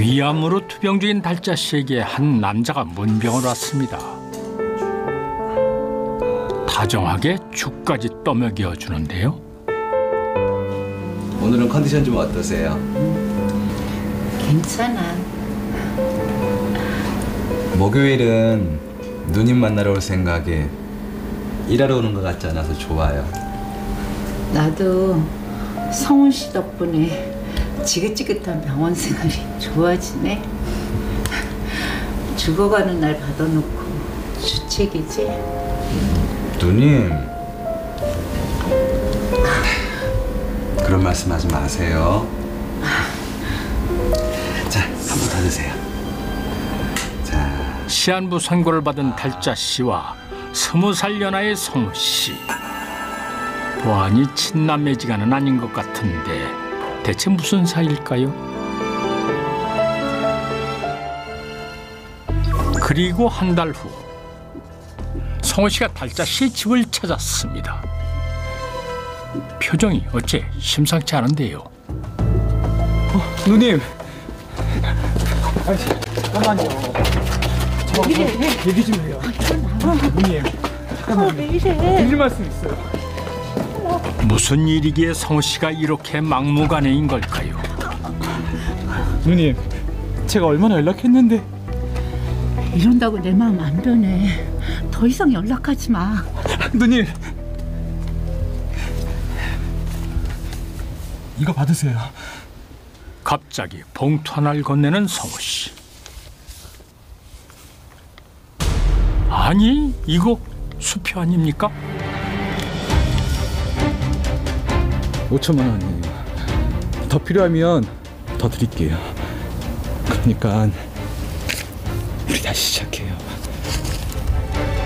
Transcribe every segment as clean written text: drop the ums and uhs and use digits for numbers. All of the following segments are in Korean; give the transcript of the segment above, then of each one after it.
위암으로 투병 중인 달자 씨에게 한 남자가 문병을 왔습니다. 다정하게 죽까지 떠먹여 주는데요. 오늘은 컨디션 좀 어떠세요? 괜찮아. 목요일은 누님 만나러 올 생각에 일하러 오는 것 같지 않아서 좋아요. 나도 성훈 씨 덕분에 지긋지긋한 병원 생활이 좋아지네. 죽어가는 날 받아놓고 주책이지. 누님, 그런 말씀하지 마세요. 자, 한 번 더 드세요. 자, 시한부 선고를 받은 달자 씨와 20살 연하의 성우 씨. 보아하니 친남매지간은 아닌 것 같은데 대체 무슨 사이일까요? 그리고 한 달 후 성우 씨가 달자 씨의 집을 찾았습니다. 표정이 어째 심상치 않은데요. 누님. 아니, 잠깐만요. 왜 이래? 얘기 좀 해요. 누님. 잠깐만요. 왜 이래? 드릴 말씀 있어요. 무슨 일이기에 성우 씨가 이렇게 막무가내인 걸까요? 누님, 제가 얼마나 연락했는데. 이런다고 내 마음 안 변해. 더 이상 연락하지 마. 누님. 이거 받으세요. 갑자기 봉투 하나를 건네는 성우 씨. 아니, 이거 수표 아닙니까? 5천만 원이에요. 더 필요하면 더 드릴게요. 그러니까 우리 다시 시작해요.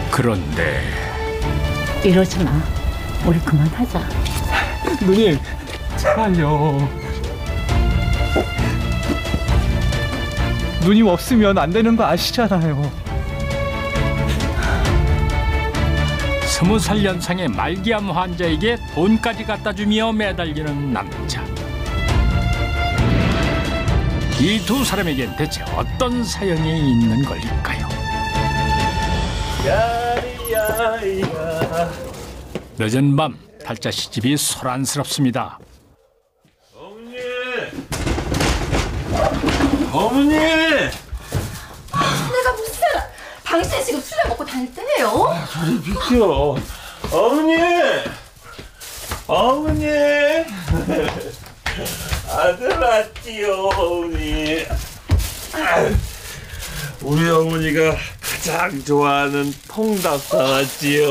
그런데 이러지 마. 우리 그만하자. 누님, 제발요. 누님 없으면 안 되는 거 아시잖아요. 20살 연상의 말기암 환자에게 돈까지 갖다 주며 매달리는 남자. 이 두 사람에겐 대체 어떤 사연이 있는 걸까요? 늦은 밤 달자 씨 집이 소란스럽습니다. 어머니! 내가 무슨 당신 지금 술을 먹고 다닐 때예요? 저리 비켜. 어머니! 어머니! 아들 낳지요, 어머니. 우리 어머니가 가장 좋아하는 통닭 사왔지요.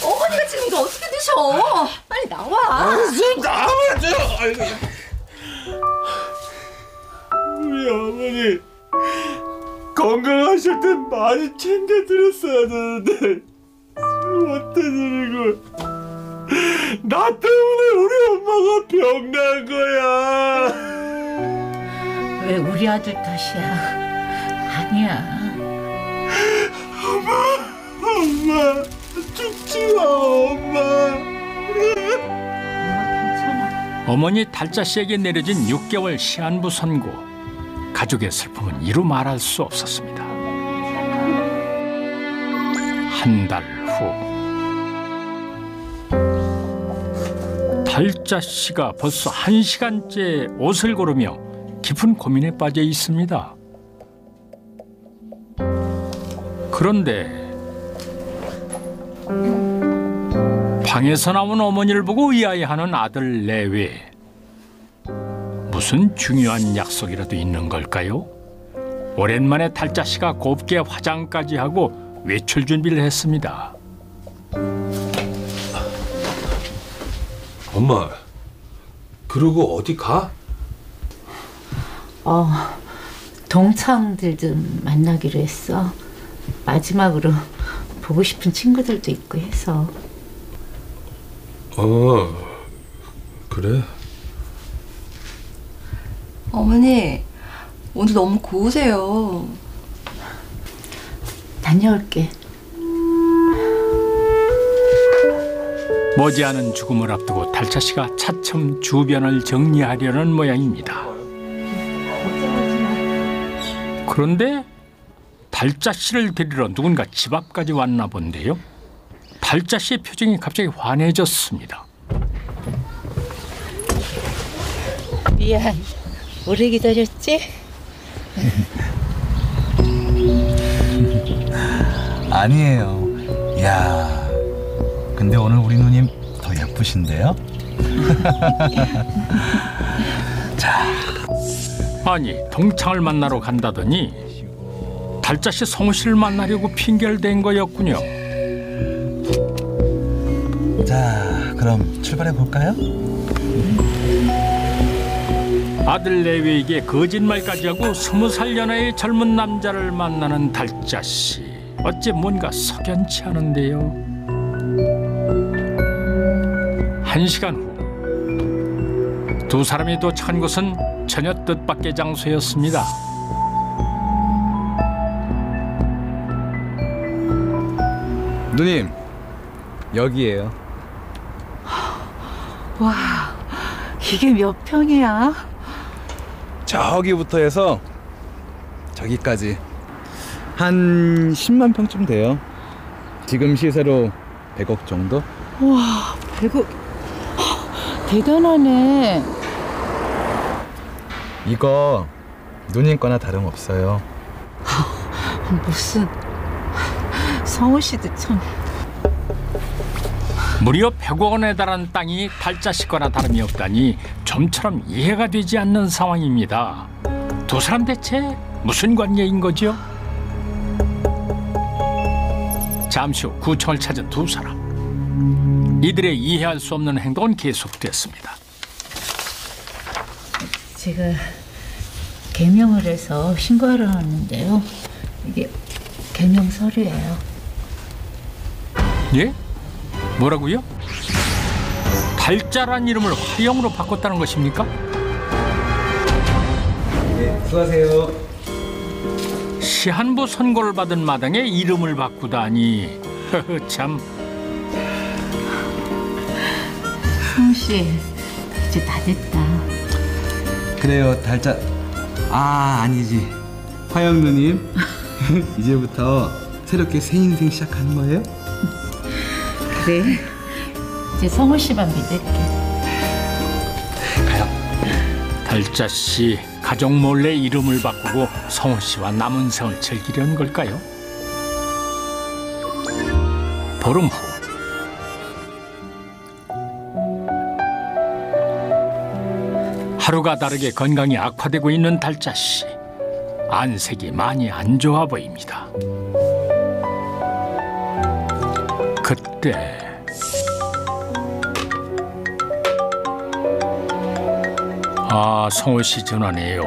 어머니가 지금 이거 어떻게 드셔? 빨리 나와. 좀 나와줘. 아이고. 우리 어머니 건강하실 땐 많이 챙겨 드렸어야 되는데 못 드리고 나 때문에 우리 엄마가 병난 거야. 왜 우리 아들 탓이야? 아니야. 엄마 죽지 마, 엄마. 괜찮아. 어머니 달자 씨에게 내려진 6개월 시한부 선고. 가족의 슬픔은 이루 말할 수 없었습니다. 한 달 후 달자 씨가 벌써 1시간째 옷을 고르며 깊은 고민에 빠져 있습니다. 그런데 방에서 나온 어머니를 보고 의아해하는 아들 내외. 무슨 중요한 약속이라도 있는 걸까요? 오랜만에 달자 씨가 곱게 화장까지 하고 외출 준비를 했습니다. 엄마, 그러고 어디 가? 동창들 좀 만나기로 했어. 마지막으로 보고 싶은 친구들도 있고 해서. 그래? 어머니, 오늘 너무 고우세요. 다녀올게. 머지않은 죽음을 앞두고 달자 씨가 차츰 주변을 정리하려는 모양입니다. 걱정하지 마. 그런데 달자 씨를 데리러 누군가 집 앞까지 왔나 본데요. 달자 씨의 표정이 갑자기 환해졌습니다. 미안, 오래 기다렸지? 아니에요. 이야, 근데 오늘 우리 누님 더 예쁘신데요? 아니, 동창을 만나러 간다더니 달자 씨 성우 씨를 만나려고 핑계를 댄 거였군요. 자, 그럼 출발해 볼까요? 아들 내외에게 거짓말까지 하고 20살 연하의 젊은 남자를 만나는 달자 씨. 어째 뭔가 석연치 않은데요. 1시간 후 두 사람이 도착한 곳은 전혀 뜻밖의 장소였습니다. 누님, 여기에요. 와, 이게 몇 평이야? 저기부터 해서 저기까지 한 10만 평쯤 돼요. 지금 시세로 100억 정도? 와, 100억. 대단하네. 이거 누님 거나 다름없어요. 무슨 성우 씨도 참. 무려 100억 원에 달하는 땅이 달자 씨 거나 다름이 없다니 좀처럼 이해가 되지 않는 상황입니다. 두 사람 대체 무슨 관계인 거죠? 잠시 후 구청을 찾은 두 사람. 이들의 이해할 수 없는 행동은 계속됐습니다. 제가 개명을 해서 신고하러 왔는데요. 이게 개명 서류예요. 예? 뭐라고요? 달자란 이름을 화영으로 바꿨다는 것입니까? 네, 수고하세요. 시한부 선고를 받은 마당에 이름을 바꾸다니. 참. 성우 씨, 이제 다 됐다. 그래요, 달자. 아니지. 화영 누님. 이제부터 새롭게 새 인생 시작하는 거예요? 그래. 이제 성우 씨만 믿을게. 가요. 달자 씨 가족 몰래 이름을 바꾸고 성우 씨와 남은 생을 즐기려는 걸까요? 보름 후 하루가 다르게 건강이 악화되고 있는 달자 씨. 안색이 많이 안 좋아 보입니다. 그때 성우 씨 전화네요.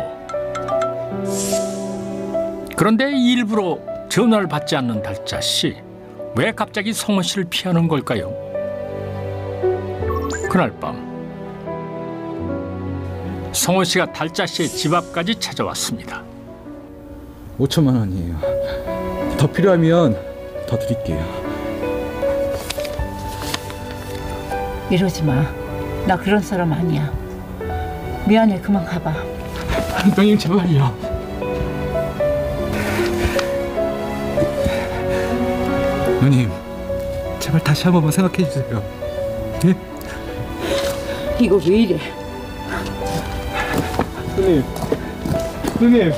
그런데 일부러 전화를 받지 않는 달자 씨. 왜 갑자기 성우 씨를 피하는 걸까요? 그날 밤 성우 씨가 달자 씨의 집 앞까지 찾아왔습니다. 5천만 원이에요. 더 필요하면 더 드릴게요. 이러지 마. 나 그런 사람 아니야. 미안해, 그만 가봐. 누님 제발요. 누님, 제발 다시 한 번만 생각해 주세요. 예? 이거 왜 이래? 누님.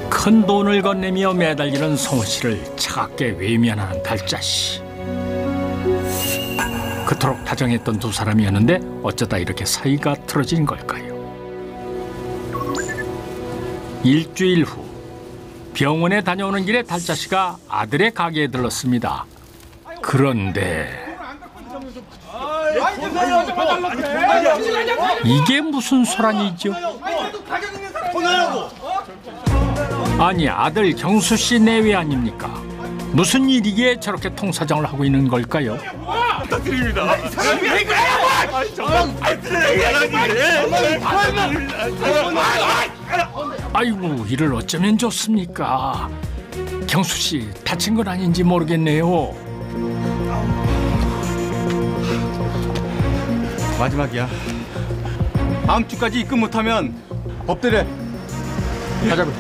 큰 돈을 건네며 매달리는 성우 씨를 차갑게 외면하는 달자 씨. 그토록 다정했던 두 사람이었는데 어쩌다 이렇게 사이가 틀어진 걸까요? 일주일 후 병원에 다녀오는 길에 달자 씨가 아들의 가게에 들렀습니다. 그런데 이게 무슨 소란이죠? 아니, 아들 경수 씨 내외 아닙니까? 무슨 일이기에 저렇게 통사정을 하고 있는 걸까요? 부탁드립니다. 아이고, 이를 어쩌면 좋습니까? 경수 씨 다친 건 아닌지 모르겠네요. 마지막이야. 다음 주까지 입금 못하면 법대로 가자고.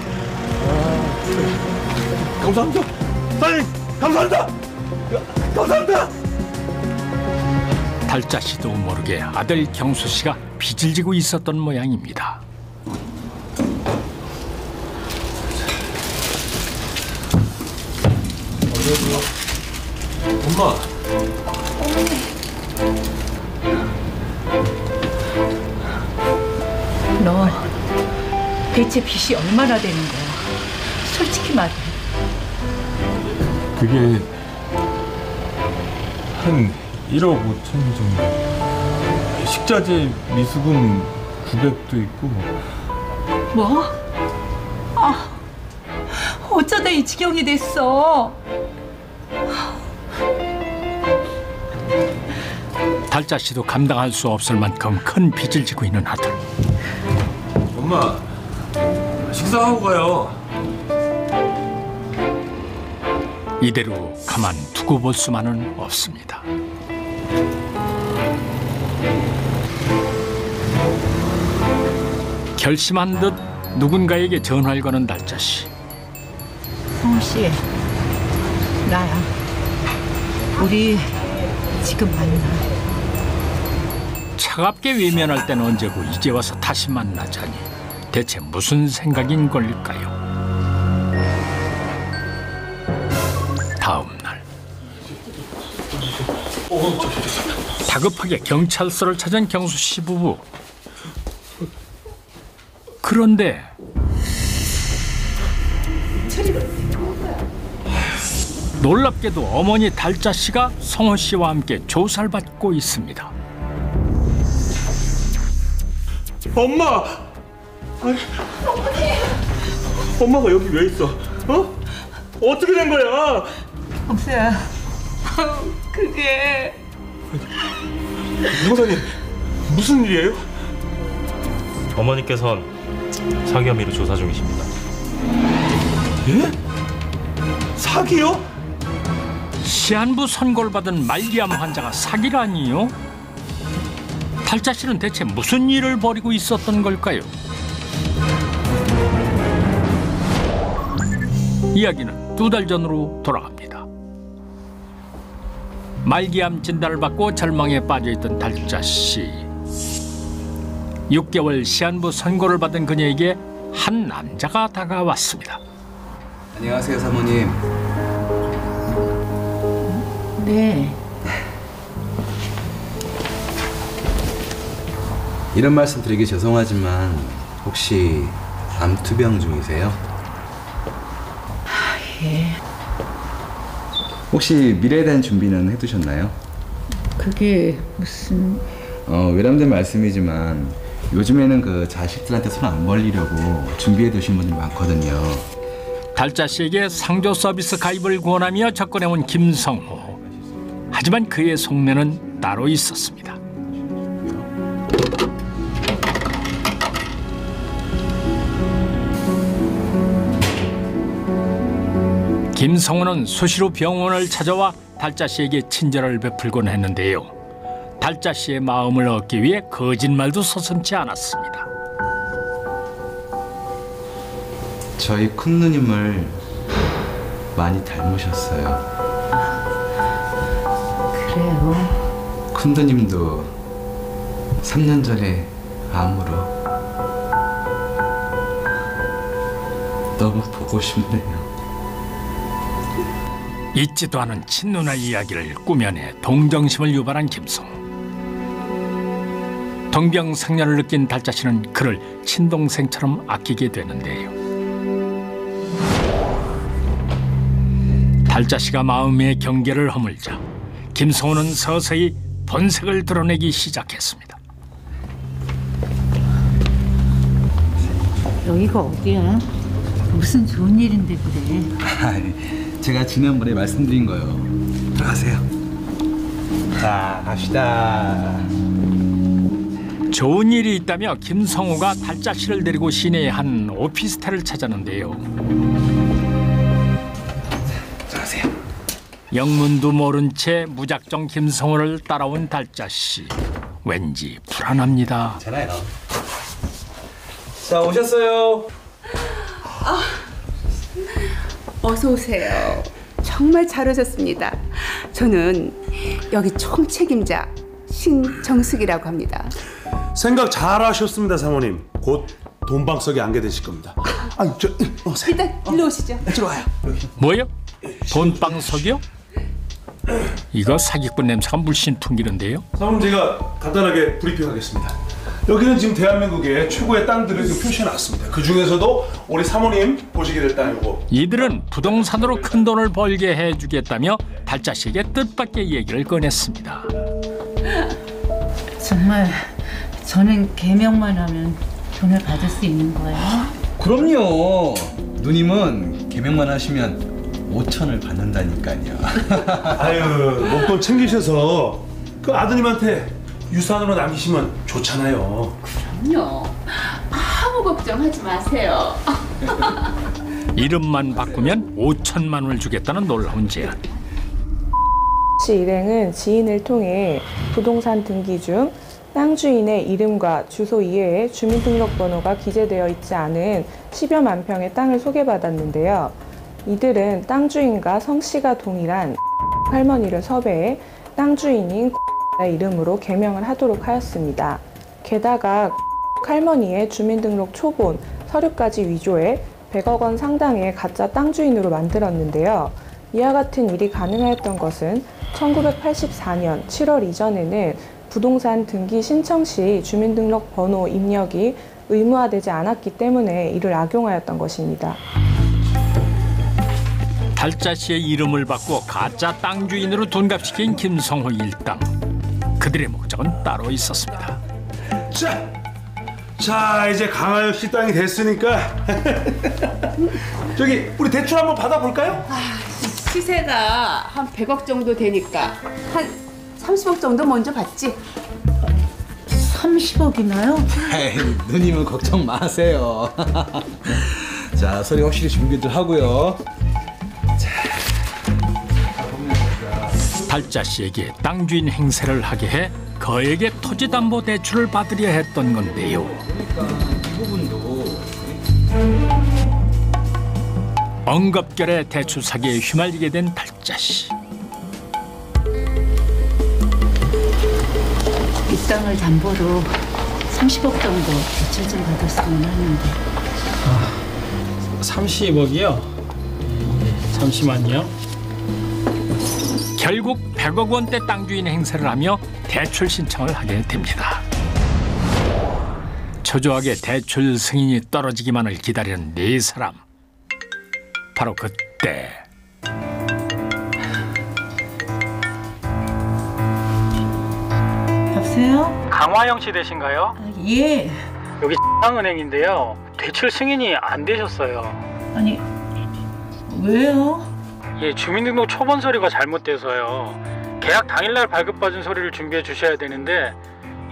감사합니다. 사장님, 감사합니다. 감사합니다. 달자 씨도 모르게 아들 경수 씨가 빚을 지고 있었던 모양입니다. 엄마. 너 대체 빚이 얼마나 되는 거야? 솔직히 말해. 그게 한 1억 5천 정도. 식자재 미수금 900도 있고. 뭐? 아, 어쩌다 이 지경이 됐어. 달자 씨도 감당할 수 없을 만큼 큰 빚을 지고 있는 아들. 엄마, 식사하고 가요. 이대로 가만 두고 볼 수만은 없습니다. 결심한 듯 누군가에게 전화를 거는 달자 씨. 성우 씨, 나야. 우리 지금 만나. 차갑게 외면할 땐 언제고 이제 와서 다시 만나자니 대체 무슨 생각인 걸까요? 다음 날 다급하게 경찰서를 찾은 경수 씨 부부. 그런데 놀랍게도 어머니 달자 씨가 성호 씨와 함께 조사를 받고 있습니다. 엄마! 아니, 엄마가 여기 왜 있어? 어? 어떻게 된 거야? 경수야, 그게... 형사님, 무슨 일이에요? 어머니께선 사기 혐의로 조사 중이십니다. 예? 사기요? 시한부 선고를 받은 말기암 환자가 사기라니요? 달자 씨는 대체 무슨 일을 벌이고 있었던 걸까요? 이야기는 2달 전으로 돌아갑니다. 말기암 진단을 받고 절망에 빠져있던 달자 씨. 6개월 시한부 선고를 받은 그녀에게 한 남자가 다가왔습니다. 안녕하세요, 사모님. 네. 이런 말씀 드리기 죄송하지만 혹시 암투병 중이세요? 예. 혹시 미래에 대한 준비는 해두셨나요? 그게 무슨... 외람된 말씀이지만 요즘에는 그 자식들한테 손 안 벌리려고 준비해 두신 분들이 많거든요. 달자 씨에게 상조 서비스 가입을 권하며 접근해온 김성호. 하지만 그의 속내는 따로 있었습니다. 김성호는 수시로 병원을 찾아와 달자 씨에게 친절을 베풀곤 했는데요. 달자 씨의 마음을 얻기 위해 거짓말도 서슴지 않았습니다. 저희 큰 누님을 많이 닮으셨어요. 그래요? 큰 누님도 3년 전에 암으로. 너무 보고 싶네요. 잊지도 않은 친누나 이야기를 꾸며내 동정심을 유발한 김성호. 동병상련을 느낀 달자 씨는 그를 친동생처럼 아끼게 되는데요. 달자 씨가 마음의 경계를 허물자 김성호는 서서히 본색을 드러내기 시작했습니다. 여기가 어디야? 무슨 좋은 일인데 그래? 제가 지난번에 말씀드린 거요. 들어가세요. 자, 갑시다. 좋은 일이 있다며 김성호가 달자 씨를 데리고 시내의 한 오피스텔을 찾았는데요. 들어가세요. 영문도 모른 채 무작정 김성호를 따라온 달자 씨. 왠지 불안합니다. 괜찮아요. 자, 오셨어요. 어서 오세요. 정말 잘 오셨습니다. 저는 여기 총책임자 신정숙이라고 합니다. 생각 잘하셨습니다, 사모님. 곧 돈방석에 앉게 되실 겁니다. 아니, 일단 일로 오시죠. 들어와요. 뭐요? 돈방석이요? 이거 사기꾼 냄새가 물씬 풍기는데요. 사모님, 제가 간단하게 브리핑하겠습니다. 여기는 지금 대한민국의 최고의 땅들을 지금 표시해놨습니다. 그 중에서도 우리 사모님 보시게 될 땅이고, 이들은 부동산으로 큰 돈을 벌게 해주겠다며 달자씨에게 뜻밖의 얘기를 꺼냈습니다. 정말 저는 개명만 하면 돈을 받을 수 있는 거예요? 그럼요. 누님은 개명만 하시면 5천을 받는다니까요. 아유, 목돈 챙기셔서 그 아드님한테 유산으로 남기시면 좋잖아요. 그럼요. 아무 걱정하지 마세요. 이름만 바꾸면 5천만 원을 주겠다는 놀라운 제안. 시 일행은 지인을 통해 부동산 등기 중 땅 주인의 이름과 주소 이외에 주민등록번호가 기재되어 있지 않은 10여만 평의 땅을 소개받았는데요. 이들은 땅 주인과 성씨가 동일한 할머니를 섭외해 땅 주인인 이름으로 개명을 하도록 하였습니다. 게다가 할머니의 주민등록 초본, 서류까지 위조해 100억 원 상당의 가짜 땅 주인으로 만들었는데요. 이와 같은 일이 가능하였던 것은 1984년 7월 이전에는 부동산 등기 신청 시 주민등록 번호 입력이 의무화되지 않았기 때문에 이를 악용하였던 것입니다. 달자씨의 이름을 바꾸어 가짜 땅 주인으로 돈값시킨 김성호 일당. 그들의 목적은 따로 있었습니다. 자, 이제 강하혁 씨 땅이 됐으니까 저기 우리 대출 한번 받아볼까요? 시세가 한 100억 정도 되니까 한 30억 정도 먼저 받지. 30억이나요? 에이, 누님은 걱정 마세요. 자, 서류 확실히 준비들 하고요. 달자씨에게 땅 주인 행세를 하게 해 그에게 토지담보대출을 받으려 했던 건데요. 이 부분도 엉겁결에 대출 사기에 휘말리게 된 달자씨. 이 땅을 담보로 30억 정도 대출 좀 받았으면 하는데. 30억이요? 잠시만요. 결국 100억 원대 땅 주인 행세를 하며 대출 신청을 하게 됩니다. 초조하게 대출 승인이 떨어지기만을 기다리는 네 사람. 바로 그때 여보세요? 강화영 씨 되신가요? 예. 여기 은행인데요. 대출 승인이 안 되셨어요. 아니, 왜요? 예, 주민등록 초본 서류가 잘못돼서요. 계약 당일날 발급받은 서류를 준비해 주셔야 되는데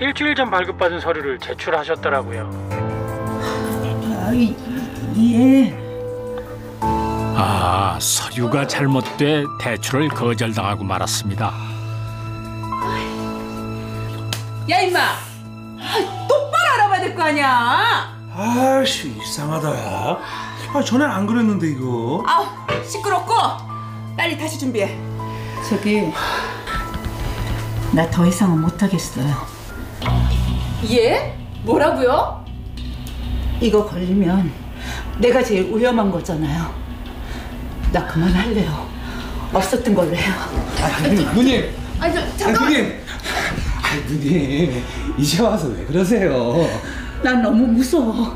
일주일 전 발급받은 서류를 제출하셨더라고요. 예. 아, 서류가 잘못돼 대출을 거절당하고 말았습니다. 야 임마! 똑바로 알아봐야 될 거 아니야. 아씨, 이상하다. 전엔 안 그랬는데 이거. 아우 시끄럽고 빨리 다시 준비해. 저기, 나 더 이상은 못하겠어요. 예? 뭐라고요? 이거 걸리면 내가 제일 위험한 거잖아요. 나 그만할래요. 없었던 걸로 해요. 누님. 아니 잠깐만. 누님. 누님, 이제 와서 왜 그러세요? 난 너무 무서워.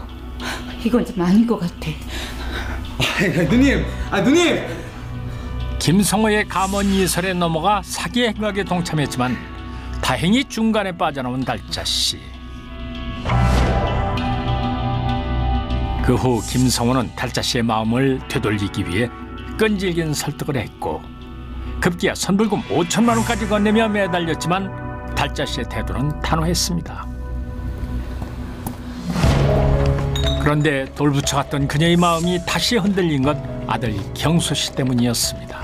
이건 좀 아닌 것 같아. 누님. 누님. 김성호의 감언 이설에 넘어가 사기 행각에 동참했지만 다행히 중간에 빠져나온 달자씨. 그 후 김성호는 달자씨의 마음을 되돌리기 위해 끈질긴 설득을 했고 급기야 선불금 5천만 원까지 건네며 매달렸지만 달자씨의 태도는 단호했습니다. 그런데 돌부처갔던 그녀의 마음이 다시 흔들린 건 아들 경수 씨 때문이었습니다.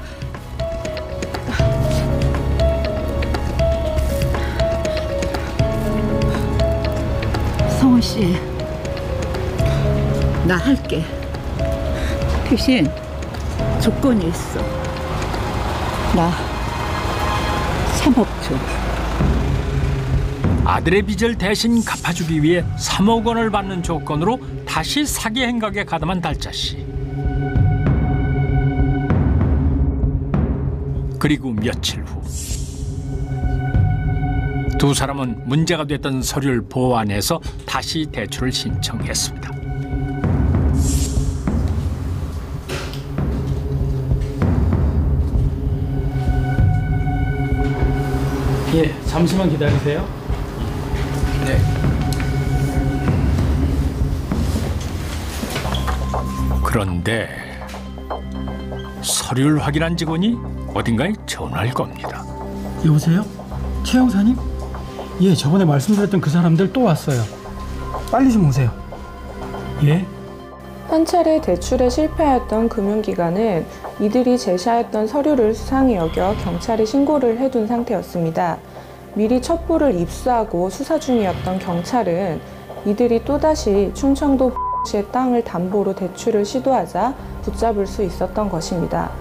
성호 씨, 나 할게. 대신 조건이 있어. 나 3억 줘. 아들의 빚을 대신 갚아주기 위해 3억 원을 받는 조건으로 다시 사기 행각에 가담한 달자씨. 그리고 며칠 후 두 사람은 문제가 됐던 서류를 보완해서 다시 대출을 신청했습니다. 예, 잠시만 기다리세요. 네. 그런데 서류를 확인한 직원이 어딘가에 전화를 겁니다. 여보세요? 최 형사님? 예, 저번에 말씀드렸던 그 사람들 또 왔어요. 빨리 좀 오세요. 예? 한 차례 대출에 실패하였던 금융기관은 이들이 제시하였던 서류를 수상히 여겨 경찰에 신고를 해둔 상태였습니다. 미리 첩보를 입수하고 수사 중이었던 경찰은 이들이 또다시 충청도 시의 땅을 담보로 대출을 시도하자 붙잡을 수 있었던 것입니다.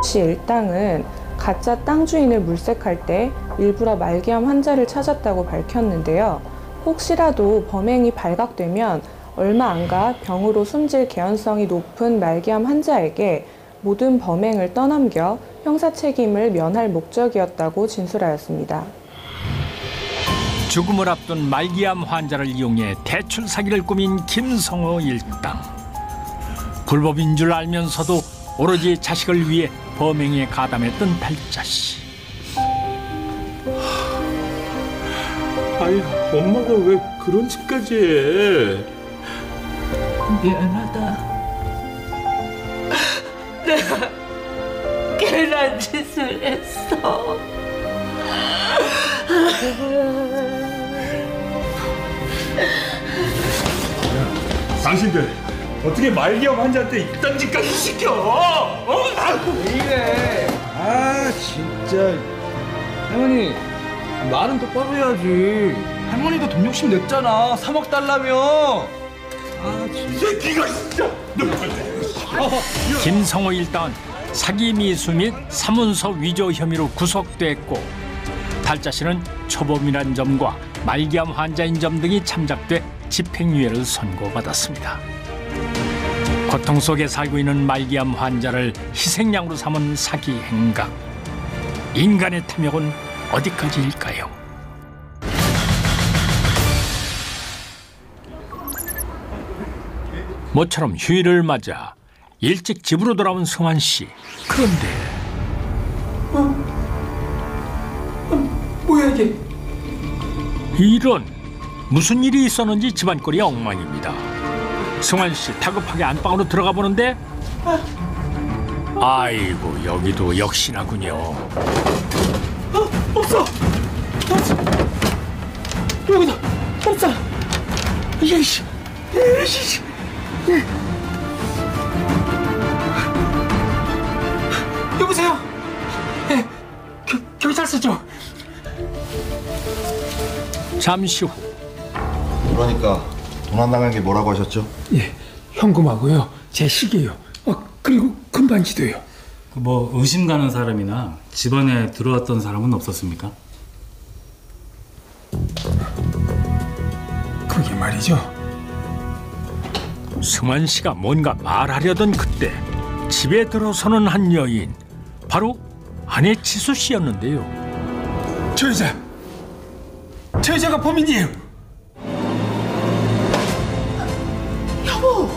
시 일당은 가짜 땅 주인을 물색할 때 일부러 말기암 환자를 찾았다고 밝혔는데요. 혹시라도 범행이 발각되면 얼마 안가 병으로 숨질 개연성이 높은 말기암 환자에게 모든 범행을 떠넘겨 형사 책임을 면할 목적이었다고 진술하였습니다. 죽음을 앞둔 말기암 환자를 이용해 대출 사기를 꾸민 김성호 일당. 불법인 줄 알면서도 오로지 자식을 위해 범행에 가담했던 달자씨. 아니, 엄마가 왜 그런 짓까지 해? 미안하다. 내가 괜한 짓을 했어. 당신들 어떻게 말기암 환자한테 이딴 짓까지 시켜? 왜 이래? 아 진짜. 할머니 말은 똑바로 해야지. 할머니도 돈 욕심 냈잖아. 3억 달라며. 아 진짜. 새끼가 진짜. 김성호 일당은 사기 미수 및 사문서 위조 혐의로 구속됐고 달자씨는 초범이란 점과 말기암 환자인 점 등이 참작돼 집행유예를 선고받았습니다. 고통 속에 살고 있는 말기암 환자를 희생양으로 삼은 사기 행각. 인간의 탐욕은 어디까지일까요? 모처럼 휴일을 맞아 일찍 집으로 돌아온 승환 씨. 그런데 뭐야 이게? 이런, 무슨 일이 있었는지 집안꼴이 엉망입니다. 승환 씨 다급하게 안방으로 들어가 보는데 아이고, 여기도 역시나군요. 없어. 여기다 없어. 예시. 여보세요. 예, 경찰서죠. 잠시 후. 그러니까 돈 안 나간 게 뭐라고 하셨죠? 예, 현금하고요, 제 시계요. 그리고 금반지도요. 뭐 의심 가는 사람이나 집안에 들어왔던 사람은 없었습니까? 그게 말이죠. 승환 씨가 뭔가 말하려던 그때 집에 들어서는 한 여인, 바로 아내 지수 씨였는데요. 저 여자가 범인이에요. 여보.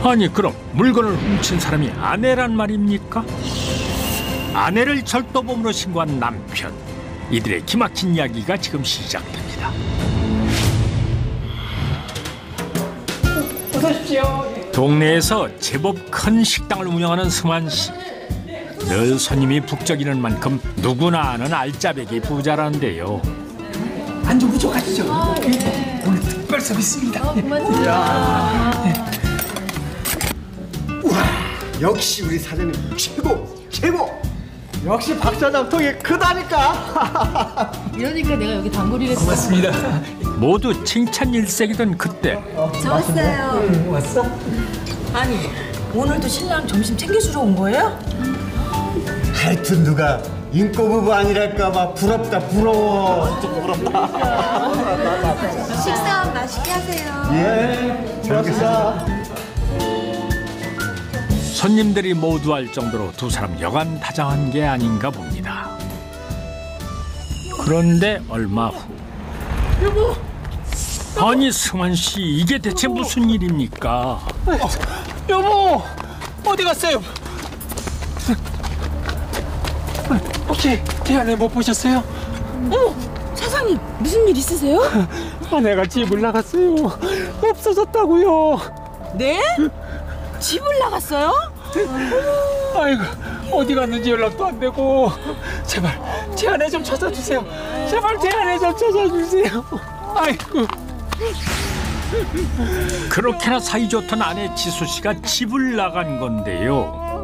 아니, 그럼 물건을 훔친 사람이 아내란 말입니까? 아내를 절도범으로 신고한 남편. 이들의 기막힌 이야기가 지금 시작됩니다. 어서 오십시오. 동네에서 제법 큰 식당을 운영하는 승환 씨. 늘 손님이 북적이는 만큼 누구나 아는 알짜배기 부자라는데요. 안주 부족하시죠? 네. 오늘 특별 서비스입니다. 고맙습니다. 우와, 역시 우리 사장님 최고. 역시 박 사장 통이 크다니까. 이러니까 내가 여기 단골이랬어. 고맙습니다. 모두 칭찬 일색이던 그때 좋았어요. 왔어? 아니, 오늘도 신랑 점심 챙겨주러 온 거예요? 하여튼 누가 인꼬부부 아니랄까봐 부럽다 부러워. 진짜 부럽다. 식사 맛있게 하세요. 예, 잘 먹겠습니다. 손님들이 모두 알 정도로 두 사람 여간 다정한 게 아닌가 봅니다. 그런데 얼마 후. 여보! 아니 승환 씨, 이게 대체 무슨 일입니까? 여보! 어디 갔어요? 혹시 제 아내 못 보셨어요? 사장님, 무슨 일 있으세요? 아내가 집을 나갔어요. 없어졌다고요. 네? 집을 나갔어요? 아이고, 어디 갔는지 연락도 안 되고. 제발 제 아내 좀 찾아주세요. 제발 제 아내 좀 찾아주세요. 아이고. 그렇게나 사이좋던 아내 지수 씨가 집을 나간 건데요.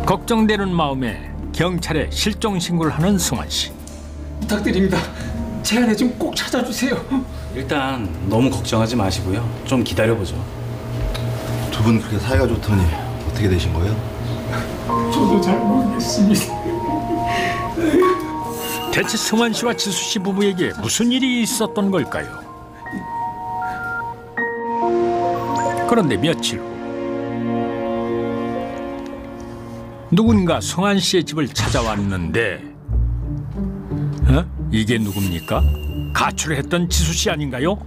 걱정되는 마음에 경찰에 실종 신고를 하는 승환 씨. 부탁드립니다. 제 아내 좀 꼭 찾아주세요. 일단 너무 걱정하지 마시고요. 좀 기다려보죠. 두 분 그렇게 사이가 좋더니 어떻게 되신 거예요? 저도 잘 모르겠습니다. 대체 승환 씨와 지수 씨 부부에게 무슨 일이 있었던 걸까요? 그런데 며칠 후 누군가 승환 씨의 집을 찾아왔는데, 이게 누굽니까? 가출을 했던 지수 씨 아닌가요?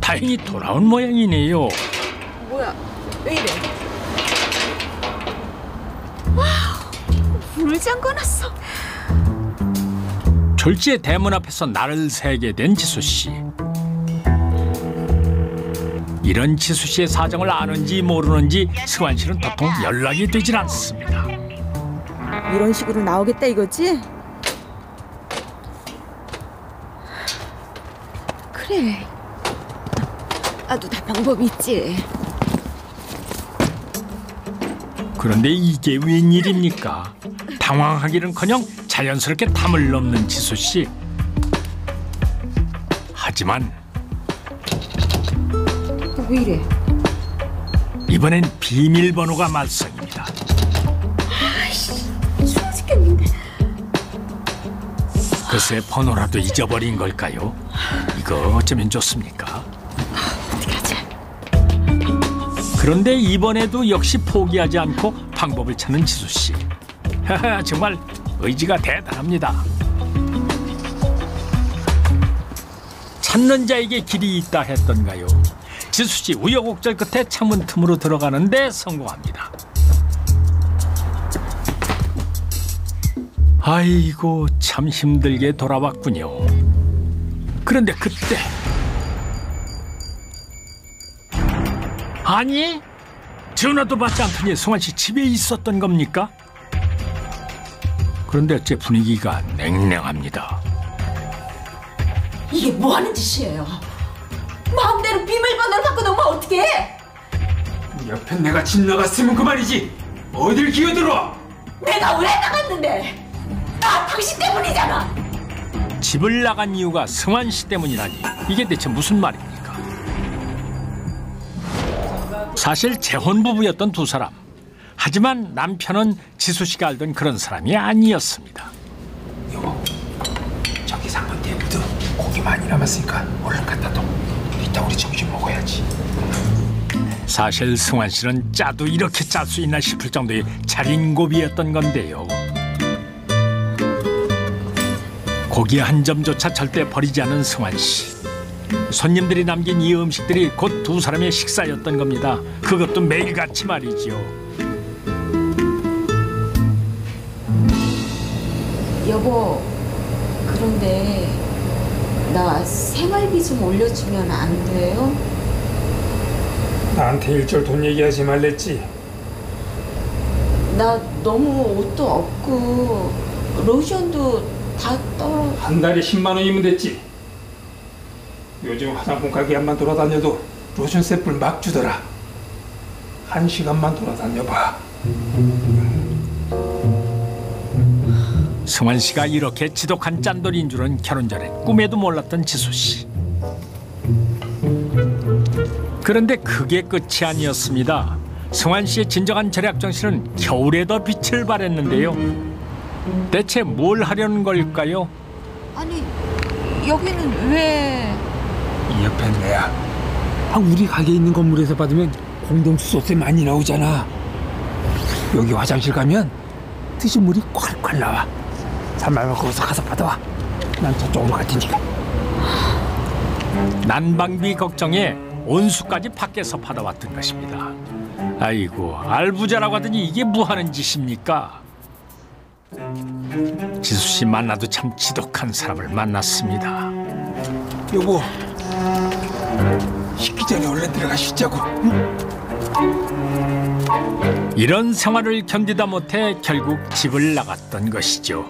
다행히 돌아온 모양이네요. 뭐야, 왜 이래? 와, 불을 잠궈놨어. 졸지의 대문 앞에서 날을 새게 된 지수 씨. 이런 지수 씨의 사정을 아는지 모르는지 승환 씨는 도통 연락이 되질 않습니다. 이런 식으로 나오겠다 이거지? 그래. 나도 다 방법이 있지. 그런데 이게 웬일입니까? 당황하기는커녕 자연스럽게 담을 넘는 지수 씨. 하지만 왜 이래? 이번엔 비밀번호가 말썽입니다. 아이씨, 추워 죽겠는데. 글쎄 번호라도 잊어버린 걸까요? 이거 어쩌면 좋습니까? 어떡하지? 그런데 이번에도 역시 포기하지 않고 방법을 찾는 지수 씨. 정말 의지가 대단합니다. 찾는 자에게 길이 있다 했던가요? 지수 씨 우여곡절 끝에 창문 틈으로 들어가는데 성공합니다. 아이고 참 힘들게 돌아왔군요. 그런데 그때 아니 전화도 받지 않더니 승환 씨 집에 있었던 겁니까? 그런데 어째 분위기가 냉랭합니다. 이게 뭐 하는 짓이에요? 마음대로 비밀번호를 바꿔놓으면 어떡해? 옆에 내가 집 나갔으면 그만이지. 어딜 기어들어? 내가 왜 나갔는데? 나 당신 때문이잖아. 집을 나간 이유가 승환 씨 때문이라니 이게 대체 무슨 말입니까? 사실 재혼 부부였던 두 사람. 하지만 남편은 지수 씨가 알던 그런 사람이 아니었습니다. 여보, 저기 상판대에 묻어 고기 많이 남았으니까 얼른 갖다 둬. 이따 우리 점심 먹어야지. 사실 승환 씨는 짜도 이렇게 짤 수 있나 싶을 정도의 자린고비였던 건데요. 고기 한 점조차 절대 버리지 않은 승환 씨. 손님들이 남긴 이 음식들이 곧 두 사람의 식사였던 겁니다. 그것도 매일같이 말이죠. 여보, 그런데 나 생활비 좀 올려주면 안 돼요? 나한테 일절 돈 얘기하지 말랬지. 나 너무 옷도 없고 로션도 다 떨어. 한 달에 10만 원이면 됐지. 요즘 화장품 가게만 돌아다녀도 로션 세트를 막 주더라. 1시간만 돌아다녀봐. 승환 씨가 이렇게 지독한 짠돌이인 줄은 결혼 전에 꿈에도 몰랐던 지수 씨. 그런데 그게 끝이 아니었습니다. 승환 씨의 진정한 절약 정신은 겨울에 더 빛을 발했는데요. 대체 뭘 하려는 걸까요? 아니, 여기는 왜? 이 옆엔 내야. 우리 가게 있는 건물에서 받으면 공동수소세 많이 나오잖아. 여기 화장실 가면 드신 물이 콸콸 나와. 산말만 거기서 가서 받아와. 난 저쪽으로 갈 테니까. 난방비 걱정에 온수까지 밖에서 받아왔던 것입니다. 아이고, 알부자라고 하더니 이게 뭐하는 짓입니까? 지수 씨 만나도 참 지독한 사람을 만났습니다. 여보, 식기 전에 얼른 들어가 쉬자고. 응? 이런 생활을 견디다 못해 결국 집을 나갔던 것이죠.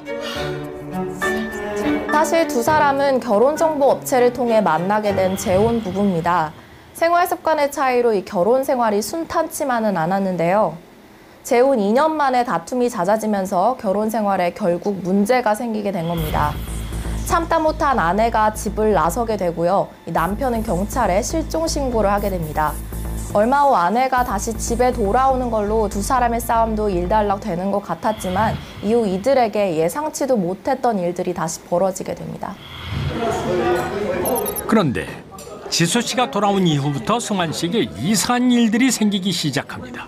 사실 두 사람은 결혼정보 업체를 통해 만나게 된 재혼 부부입니다. 생활 습관의 차이로 이 결혼 생활이 순탄치만은 않았는데요. 재혼 2년 만에 다툼이 잦아지면서 결혼 생활에 결국 문제가 생기게 된 겁니다. 참다 못한 아내가 집을 나서게 되고요. 남편은 경찰에 실종 신고를 하게 됩니다. 얼마 후 아내가 다시 집에 돌아오는 걸로 두 사람의 싸움도 일단락 되는 것 같았지만 이후 이들에게 예상치도 못했던 일들이 다시 벌어지게 됩니다. 그런데 지수 씨가 돌아온 이후부터 승환 씨에게 이상한 일들이 생기기 시작합니다.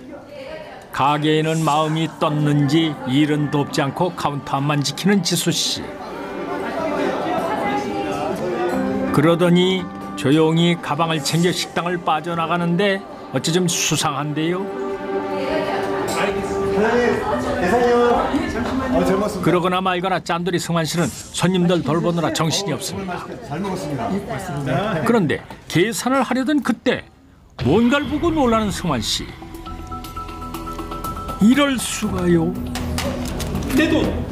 가게에는 마음이 떴는지 일은 돕지 않고 카운터만 지키는 지수 씨. 그러더니 조용히 가방을 챙겨 식당을 빠져나가는데 어찌 좀 수상한데요. 그러거나 말거나 짠돌이 승환 씨는 손님들 돌보느라 정신이 없습니다. 잘 먹었습니다. 그런데 계산을 하려던 그때 뭔가를 보고 놀라는 승환 씨. 이럴 수가요? 내 돈!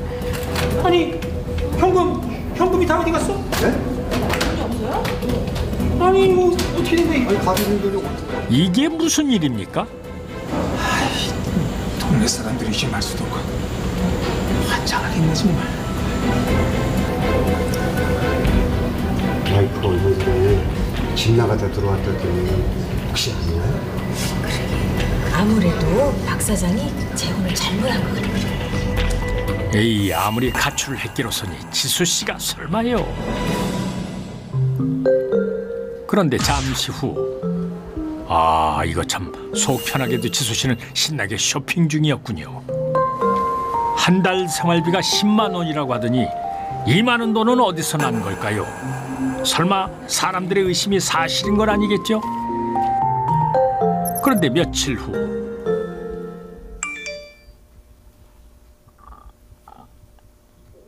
아니, 현금이 다 어디 갔어? 네? 아니, 이거 어떻게 된 거야? 이게 무슨 일입니까? 동네 사람들이 심할 수도 없고 환장하겠네 정말. 와이프가 얼마 전에 집 나가다 들어왔다더니 혹시 아니야? 아무래도 박 사장이 재혼을 잘못한 것 같아요. 에이, 아무리 가출을 했기로서니 지수 씨가 설마요. 그런데 잠시 후, 이거 참 속 편하게도 지수 씨는 신나게 쇼핑 중이었군요. 한 달 생활비가 10만 원이라고 하더니 이 많은 돈은 어디서 난 걸까요? 설마 사람들의 의심이 사실인 건 아니겠죠? 그런데 며칠 후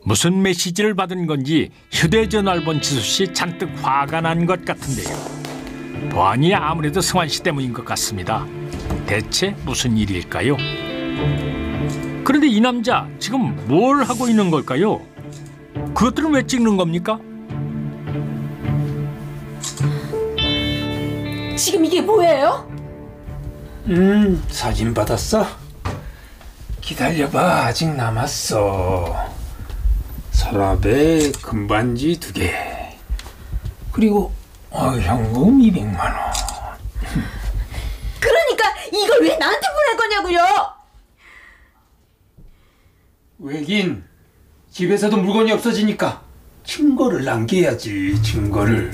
무슨 메시지를 받은 건지 휴대전화를 본 지수 씨 잔뜩 화가 난 것 같은데요. 보아니 아무래도 승환 씨 때문인 것 같습니다. 대체 무슨 일일까요? 그런데 이 남자 지금 뭘 하고 있는 걸까요? 그것들은 왜 찍는 겁니까? 지금 이게 뭐예요? 사진 받았어? 기다려봐, 아직 남았어. 서랍에 금반지 2개. 그리고 현금 200만 원. 그러니까 이걸 왜 나한테 보낼 거냐고요? 왜긴 집에서도 물건이 없어지니까 증거를 남겨야지. 증거를.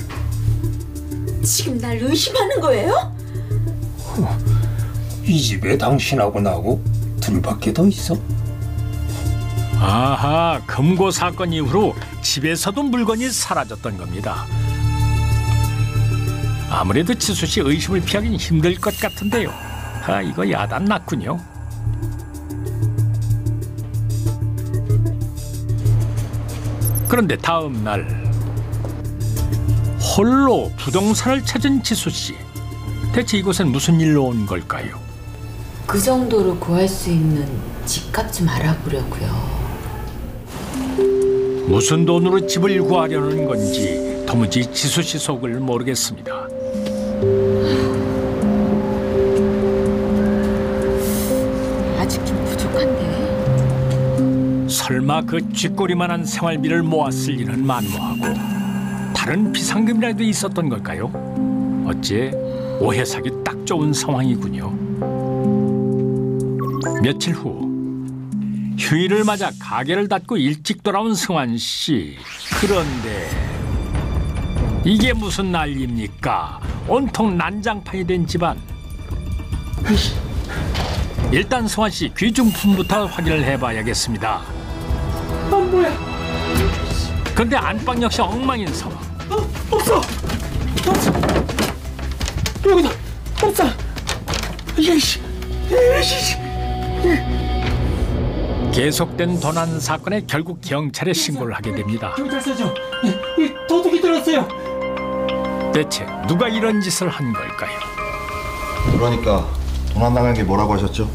지금 날 의심하는 거예요? 이 집에 당신하고 나하고 둘밖에 더 있어? 아하, 금고 사건 이후로 집에서도 물건이 사라졌던 겁니다. 아무래도 지수 씨 의심을 피하기는 힘들 것 같은데요. 이거 야단 났군요. 그런데 다음 날 홀로 부동산을 찾은 지수 씨. 대체 이곳엔 무슨 일로 온 걸까요? 그 정도로 구할 수 있는 집값 좀 알아보려고요. 무슨 돈으로 집을 구하려는 건지 도무지 지수 씨 속을 모르겠습니다. 아직 좀 부족한데. 설마 그 쥐꼬리만한 생활비를 모았을 리는 만무하고 다른 비상금이라도 있었던 걸까요? 어째 오해 사기 딱 좋은 상황이군요. 며칠 후 휴일을 맞아 가게를 닫고 일찍 돌아온 승환 씨. 그런데 이게 무슨 난리입니까? 온통 난장판이 된 집안. 일단 승환 씨 귀중품부터 확인을 해봐야겠습니다. 뭐야? 그런데 안방 역시 엉망인 상황. 없어. 여기다 없어. 계속된 도난 사건에 결국 경찰에 신고를 하게 됩니다. 경찰서죠. 도둑이 들었어요. 대체 누가 이런 짓을 한 걸까요? 그러니까 도난당한 게 뭐라고 하셨죠?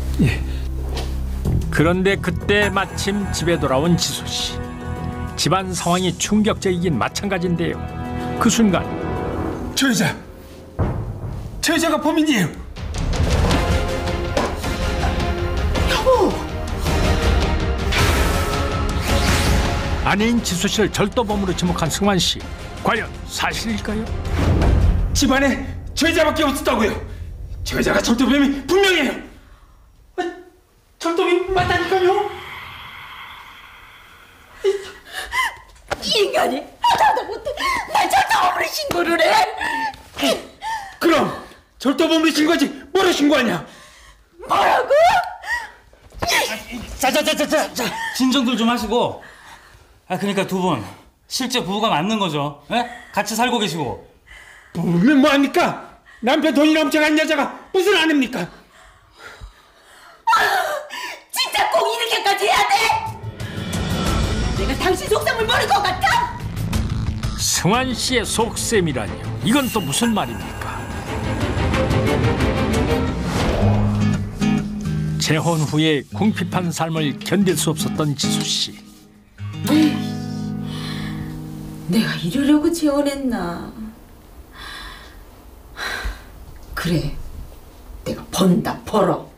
그런데 그때 마침 집에 돌아온 지수 씨. 집안 상황이 충격적이긴 마찬가지인데요. 그 순간 저 여자가 범인이에요. 여보. 아내인 지수 씨를 절도범으로 지목한 승환 씨. 과연 사실일까요? 집안에 저 여자밖에 없었다고요. 저 여자가 절도범이 분명해요. 절도범이 맞다니까요. 이 인간이 하나도 못해 날 절도범으로 신고를 해. 그럼 절도범으로 신고하지 뭐로 신고하냐? 뭐라고? 자, 진정들 좀 하시고. 그러니까 두 분 실제 부부가 맞는 거죠? 예? 같이 살고 계시고. 부부면 뭐합니까? 남편 돈이 넘쳐간 여자가 무슨 아닙니까? 진짜 꼭 이렇게까지 해야 돼? 내가 당신 속셈을 모를 것 같아? 승환 씨의 속셈이라니요. 이건 또 무슨 말입니까? 재혼 후에 궁핍한 삶을 견딜 수 없었던 지수 씨. 내가 이러려고 재혼했나? 그래, 내가 번다 벌어.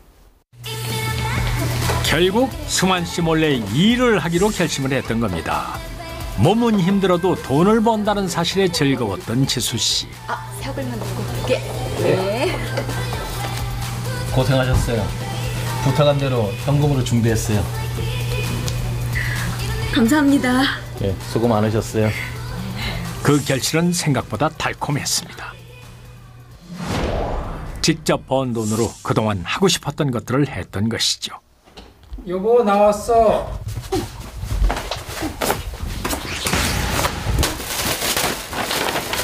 결국 승환 씨 몰래 일을 하기로 결심을 했던 겁니다. 몸은 힘들어도 돈을 번다는 사실에 즐거웠던 지수 씨. 사골만 넣고 올게. 네. 고생하셨어요. 부탁한 대로 현금으로 준비했어요. 감사합니다. 예, 수고 많으셨어요. 그 결실은 생각보다 달콤했습니다. 직접 번 돈으로 그동안 하고 싶었던 것들을 했던 것이죠. 여보 나왔어.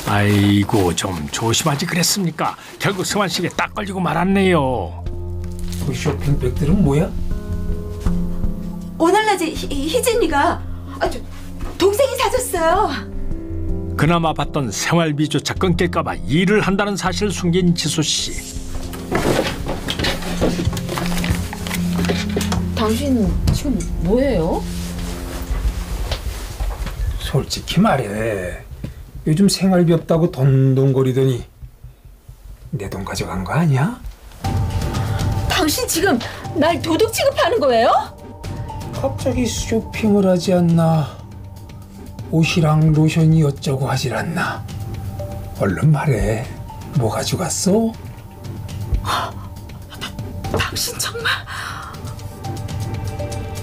아이고 좀 조심하지 그랬습니까? 결국 승환 씨에게 딱 걸리고 말았네요. 그 쇼핑백들은 뭐야? 오늘 낮에 희진이가 동생이 사줬어요. 그나마 받던 생활비조차 끊길까봐 일을 한다는 사실을 숨긴 지수 씨. 당신 지금 뭐해요? 솔직히 말해. 요즘 생활비 없다고 돈돈거리더니 내 돈 가져간 거 아니야? 당신 지금 날 도둑 취급하는 거예요? 갑자기 쇼핑을 하지 않나? 옷이랑 로션이 어쩌고 하질 않나? 얼른 말해. 뭐 가져갔어?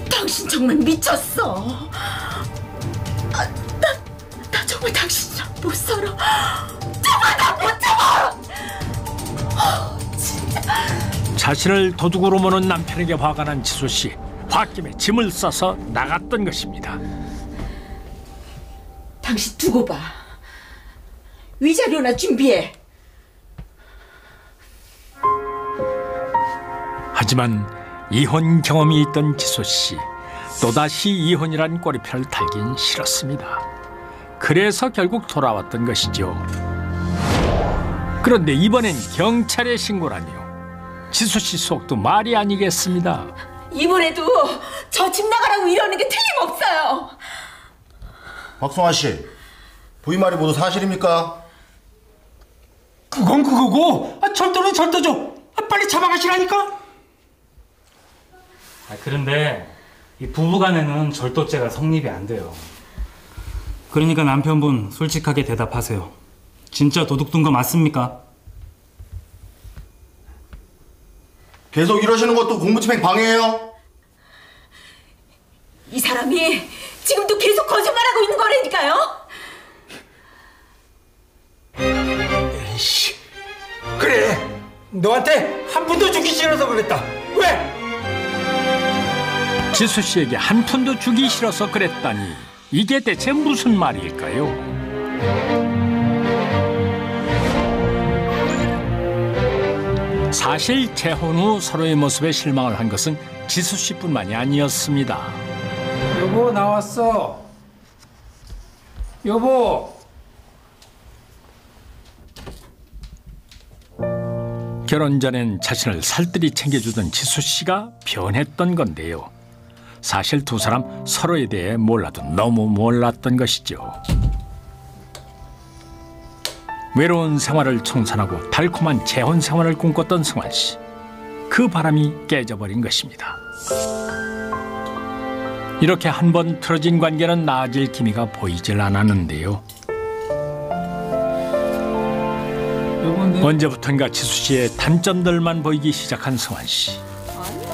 당신 정말 미쳤어. 나 정말 당신이랑 못 살아. 정말 나 못 참아. 진짜. 자신을 도둑으로 모는 남편에게 화가 난 지수 씨. 홧김에 짐을 싸서 나갔던 것입니다. 당신 두고 봐. 위자료나 준비해. 하지만 이혼 경험이 있던 지수 씨. 또다시 이혼이란 꼬리표를 달긴 싫었습니다. 그래서 결국 돌아왔던 것이죠. 그런데 이번엔 경찰에 신고라니요. 지수 씨 속도 말이 아니겠습니다. 이번에도 저 집 나가라고 이러는 게 틀림없어요. 박송아 씨, 부인 말이 모두 사실입니까? 그건 그거고 절도는 절도죠. 빨리 잡아가시라니까. 그런데 이 부부간에는 절도죄가 성립이 안 돼요. 그러니까 남편분 솔직하게 대답하세요. 진짜 도둑 둔 거 맞습니까? 계속 이러시는 것도 공무집행 방해예요. 이 사람이 지금도 계속 거짓말하고 있는 거라니까요. 에이씨, 그래. 너한테 한 푼도 주기 싫어서 그랬다. 왜? 지수 씨에게 한 푼도 주기 싫어서 그랬다니 이게 대체 무슨 말일까요? 사실 재혼 후 서로의 모습에 실망을 한 것은 지수 씨뿐만이 아니었습니다. 여보, 나왔어. 여보. 결혼 전엔 자신을 살뜰히 챙겨주던 지수 씨가 변했던 건데요. 사실 두 사람 서로에 대해 몰라도 너무 몰랐던 것이죠. 외로운 생활을 청산하고 달콤한 재혼 생활을 꿈꿨던 승환 씨. 그 바람이 깨져버린 것입니다. 이렇게 한 번 틀어진 관계는 나아질 기미가 보이질 않았는데요. 언제부턴가 지수 씨의 단점들만 보이기 시작한 승환 씨.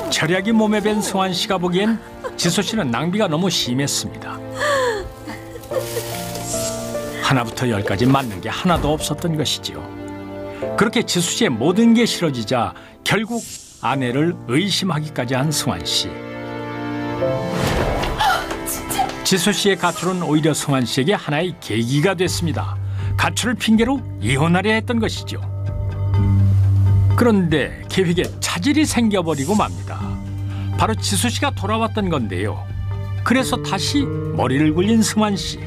철약이 몸에 밴 승환 씨가 보기엔 지수 씨는 낭비가 너무 심했습니다. 하나부터 열까지 맞는 게 하나도 없었던 것이지요. 그렇게 지수 씨의 모든 게 싫어지자 결국 아내를 의심하기까지 한 승환 씨. 지수 씨의 가출은 오히려 승환 씨에게 하나의 계기가 됐습니다. 가출을 핑계로 이혼하려 했던 것이죠. 그런데 계획에 차질이 생겨버리고 맙니다. 바로 지수 씨가 돌아왔던 건데요. 그래서 다시 머리를 굴린 승환 씨.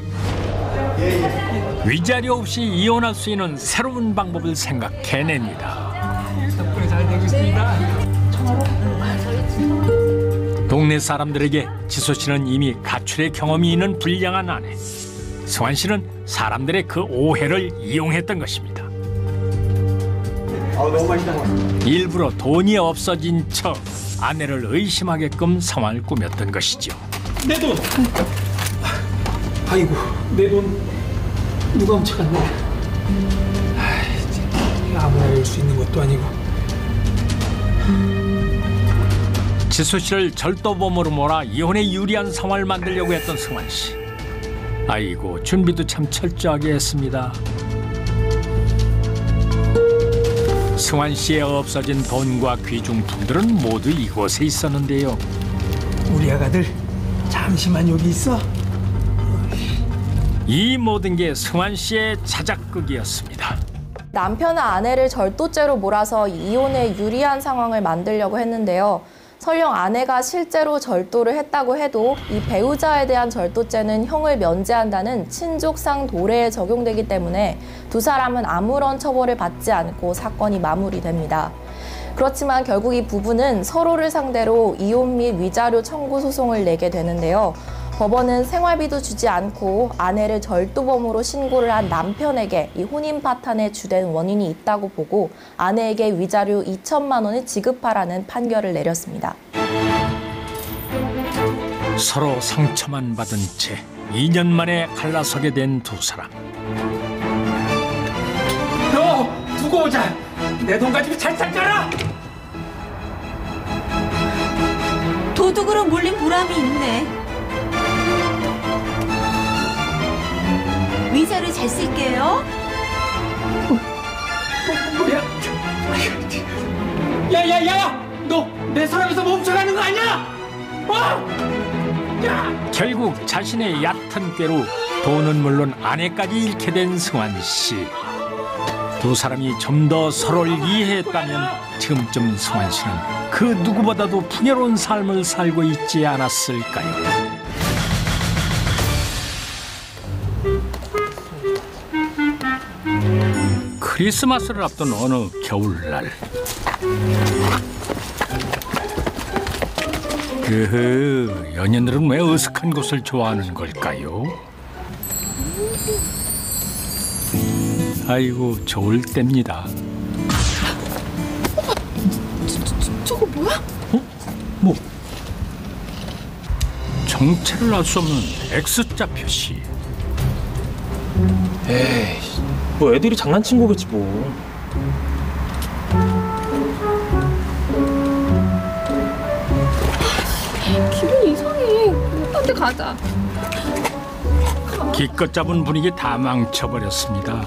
위자료 없이 이혼할 수 있는 새로운 방법을 생각해냅니다. 덕분에 잘 되고 있습니다. 동네 사람들에게 지수 씨는 이미 가출의 경험이 있는 불량한 아내. 승환 씨는 사람들의 그 오해를 이용했던 것입니다. 너무 맛있다. 일부러 돈이 없어진 척 아내를 의심하게끔 상황을 꾸몄던 것이죠. 내 돈! 아이고, 내 돈 누가 훔쳐갔네. 아무나 열 수 있는 것도 아니고. 지수 씨를 절도범으로 몰아 이혼에 유리한 상황을 만들려고 했던 승환 씨. 아이고, 준비도 참 철저하게 했습니다. 승환 씨의 없어진 돈과 귀중품들은 모두 이곳에 있었는데요. 우리 아가들 잠시만 여기 있어. 이 모든 게 승환 씨의 자작극이었습니다. 남편은 아내를 절도죄로 몰아서 이혼에 유리한 상황을 만들려고 했는데요. 설령 아내가 실제로 절도를 했다고 해도 이 배우자에 대한 절도죄는 형을 면제한다는 친족상 도례에 적용되기 때문에 두 사람은 아무런 처벌을 받지 않고 사건이 마무리됩니다. 그렇지만 결국 이 부부는 서로를 상대로 이혼 및 위자료 청구 소송을 내게 되는데요. 법원은 생활비도 주지 않고 아내를 절도범으로 신고를 한 남편에게 이 혼인 파탄의 주된 원인이 있다고 보고 아내에게 위자료 2천만 원을 지급하라는 판결을 내렸습니다. 서로 상처만 받은 채 2년 만에 갈라서게 된 두 사람. 너 두고 오자. 내 돈 가지고 잘 살거라. 도둑으로 물린 보람이 있네. 위자료 잘 쓸게요. 뭐야? 야야야! 너 내 사람에서 멈춰가는 거 아니야? 야! 결국 자신의 얕은 꾀로 돈은 물론 아내까지 잃게 된 승환 씨. 두 사람이 좀 더 서로를 이해했다면 지금쯤 승환 씨는 그 누구보다도 풍요로운 삶을 살고 있지 않았을까요? 크리스마스를 앞둔 어느 겨울날. 연인들은 왜 어색한 곳을 좋아하는 걸까요? 아이고, 좋을 때입니다. 저거 뭐야? 뭐? 정체를 알 수 없는 X자 표시. 에이, 뭐 애들이 장난친 거겠지 뭐. 데 가자. 기껏 잡은 분위기 다 망쳐버렸습니다.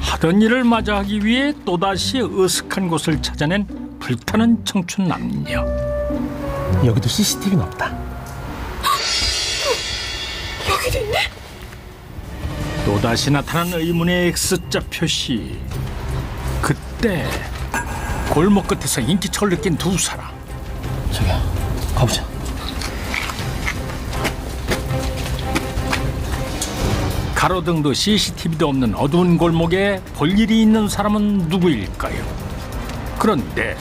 하던 일을 마저 하기 위해 또다시 으슥한 곳을 찾아낸 불타는 청춘 남녀. 여기도 CCTV는 없다. 여기도 있네. 또다시 나타난 의문의 X자 표시. 그때 골목 끝에서 인기척을 느낀 두 사람. 저기야, 가보자. 가로등도 CCTV도 없는 어두운 골목에 볼 일이 있는 사람은 누구일까요? 그런데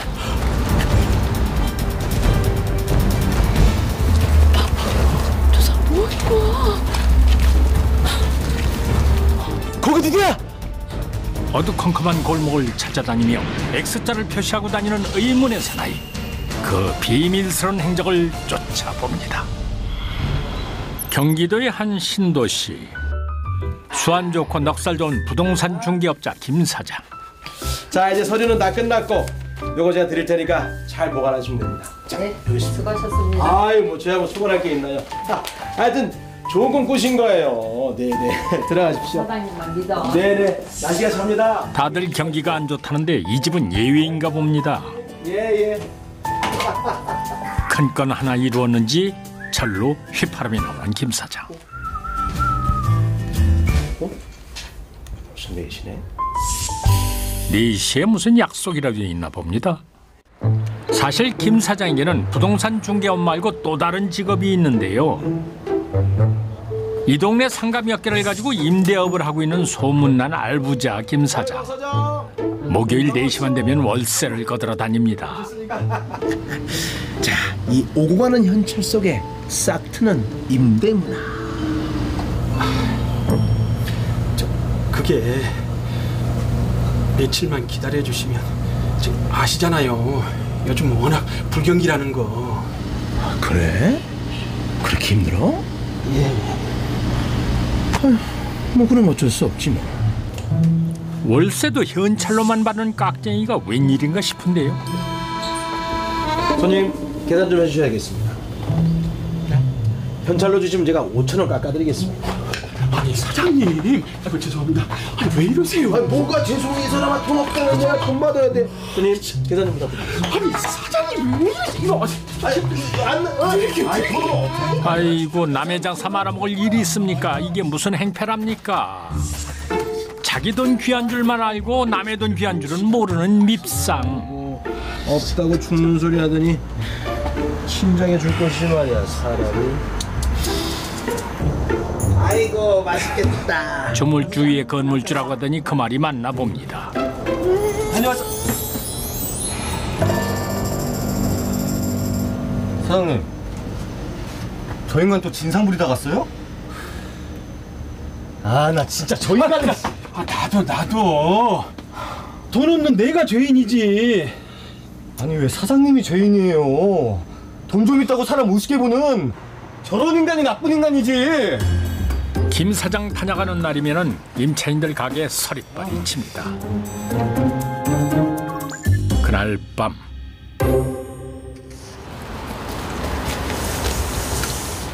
저 사람 뭐 하는 거야? 거기 누구야? 어두컴컴한 골목을 찾아다니며 X자를 표시하고 다니는 의문의 사나이. 그 비밀스러운 행적을 쫓아봅니다. 경기도의 한 신도시. 수완 좋고 넉살 좋은 부동산 중개업자 김 사장. 자, 이제 서류는 다 끝났고 요거 제가 드릴 테니까 잘 보관하시면 됩니다. 자, 네, 수고하셨습니다. 아유, 뭐 제가 뭐 수고할 게 있나요? 하여튼 좋은 꿈 꾸신 거예요. 네네. 들어가십시오. 사장님만 믿어. 네네. 날씨가 잡니다. 다들 경기가 안 좋다는데 이 집은 예외인가 봅니다. 예. 큰 건 하나 이루었는지 절로 휘파람이 나오는 김 사장. 무슨 일이시네? 4시에 무슨 약속이라도 있나 봅니다. 사실 김 사장에게는 부동산 중개업 말고 또 다른 직업이 있는데요. 이 동네 상가 몇 개를 가지고 임대업을 하고 있는 소문난 알부자 김 사장. 목요일 4시만 되면 월세를 거들어 다닙니다. 자, 이 오고 가는 현찰 속에 싹 트는 임대문화. 그게 며칠만 기다려주시면 지금 아시잖아요. 요즘 워낙 불경기라는 거. 그래? 그렇게 힘들어? 예. 뭐 그럼 어쩔 수 없지 뭐. 월세도 현찰로만 받는 깍쟁이가 웬일인가 싶은데요. 손님, 계산 좀 해주셔야겠습니다. 현찰로 주시면 제가 5,000원 깎아드리겠습니다. 아니 사장님, 아이고 죄송합니다. 아니 왜 이러세요? 아니 뭐가 죄송해. 이 사람아, 돈 없다는 내가 돈 받아야 돼. 손님, 계산 좀 부탁드립니다. 아니 사장님 왜 이러세요? 아이고, 남의 장사 말아먹을 일이 있습니까? 이게 무슨 행패랍니까? 자기 돈 귀한 줄만 알고 남의 돈 귀한 줄은 모르는 밉상. 없다고 죽는 소리 하더니 심장에 줄 것이지 말이야, 사람이. 아이고, 맛있겠다. 조물주의의 건물주라고 하더니 그 말이 맞나 봅니다. 다녀왔어. 사장님, 저 인간 또 진상 부리다 갔어요? 아, 나 진짜 저 인간은... 나도 돈 없는 내가 죄인이지. 아니 왜 사장님이 죄인이에요? 돈 좀 있다고 사람 우습게 보는 저런 인간이 나쁜 인간이지. 김 사장 다녀가는 날이면은 임차인들 가게에 서리빨이 칩니다. 그날 밤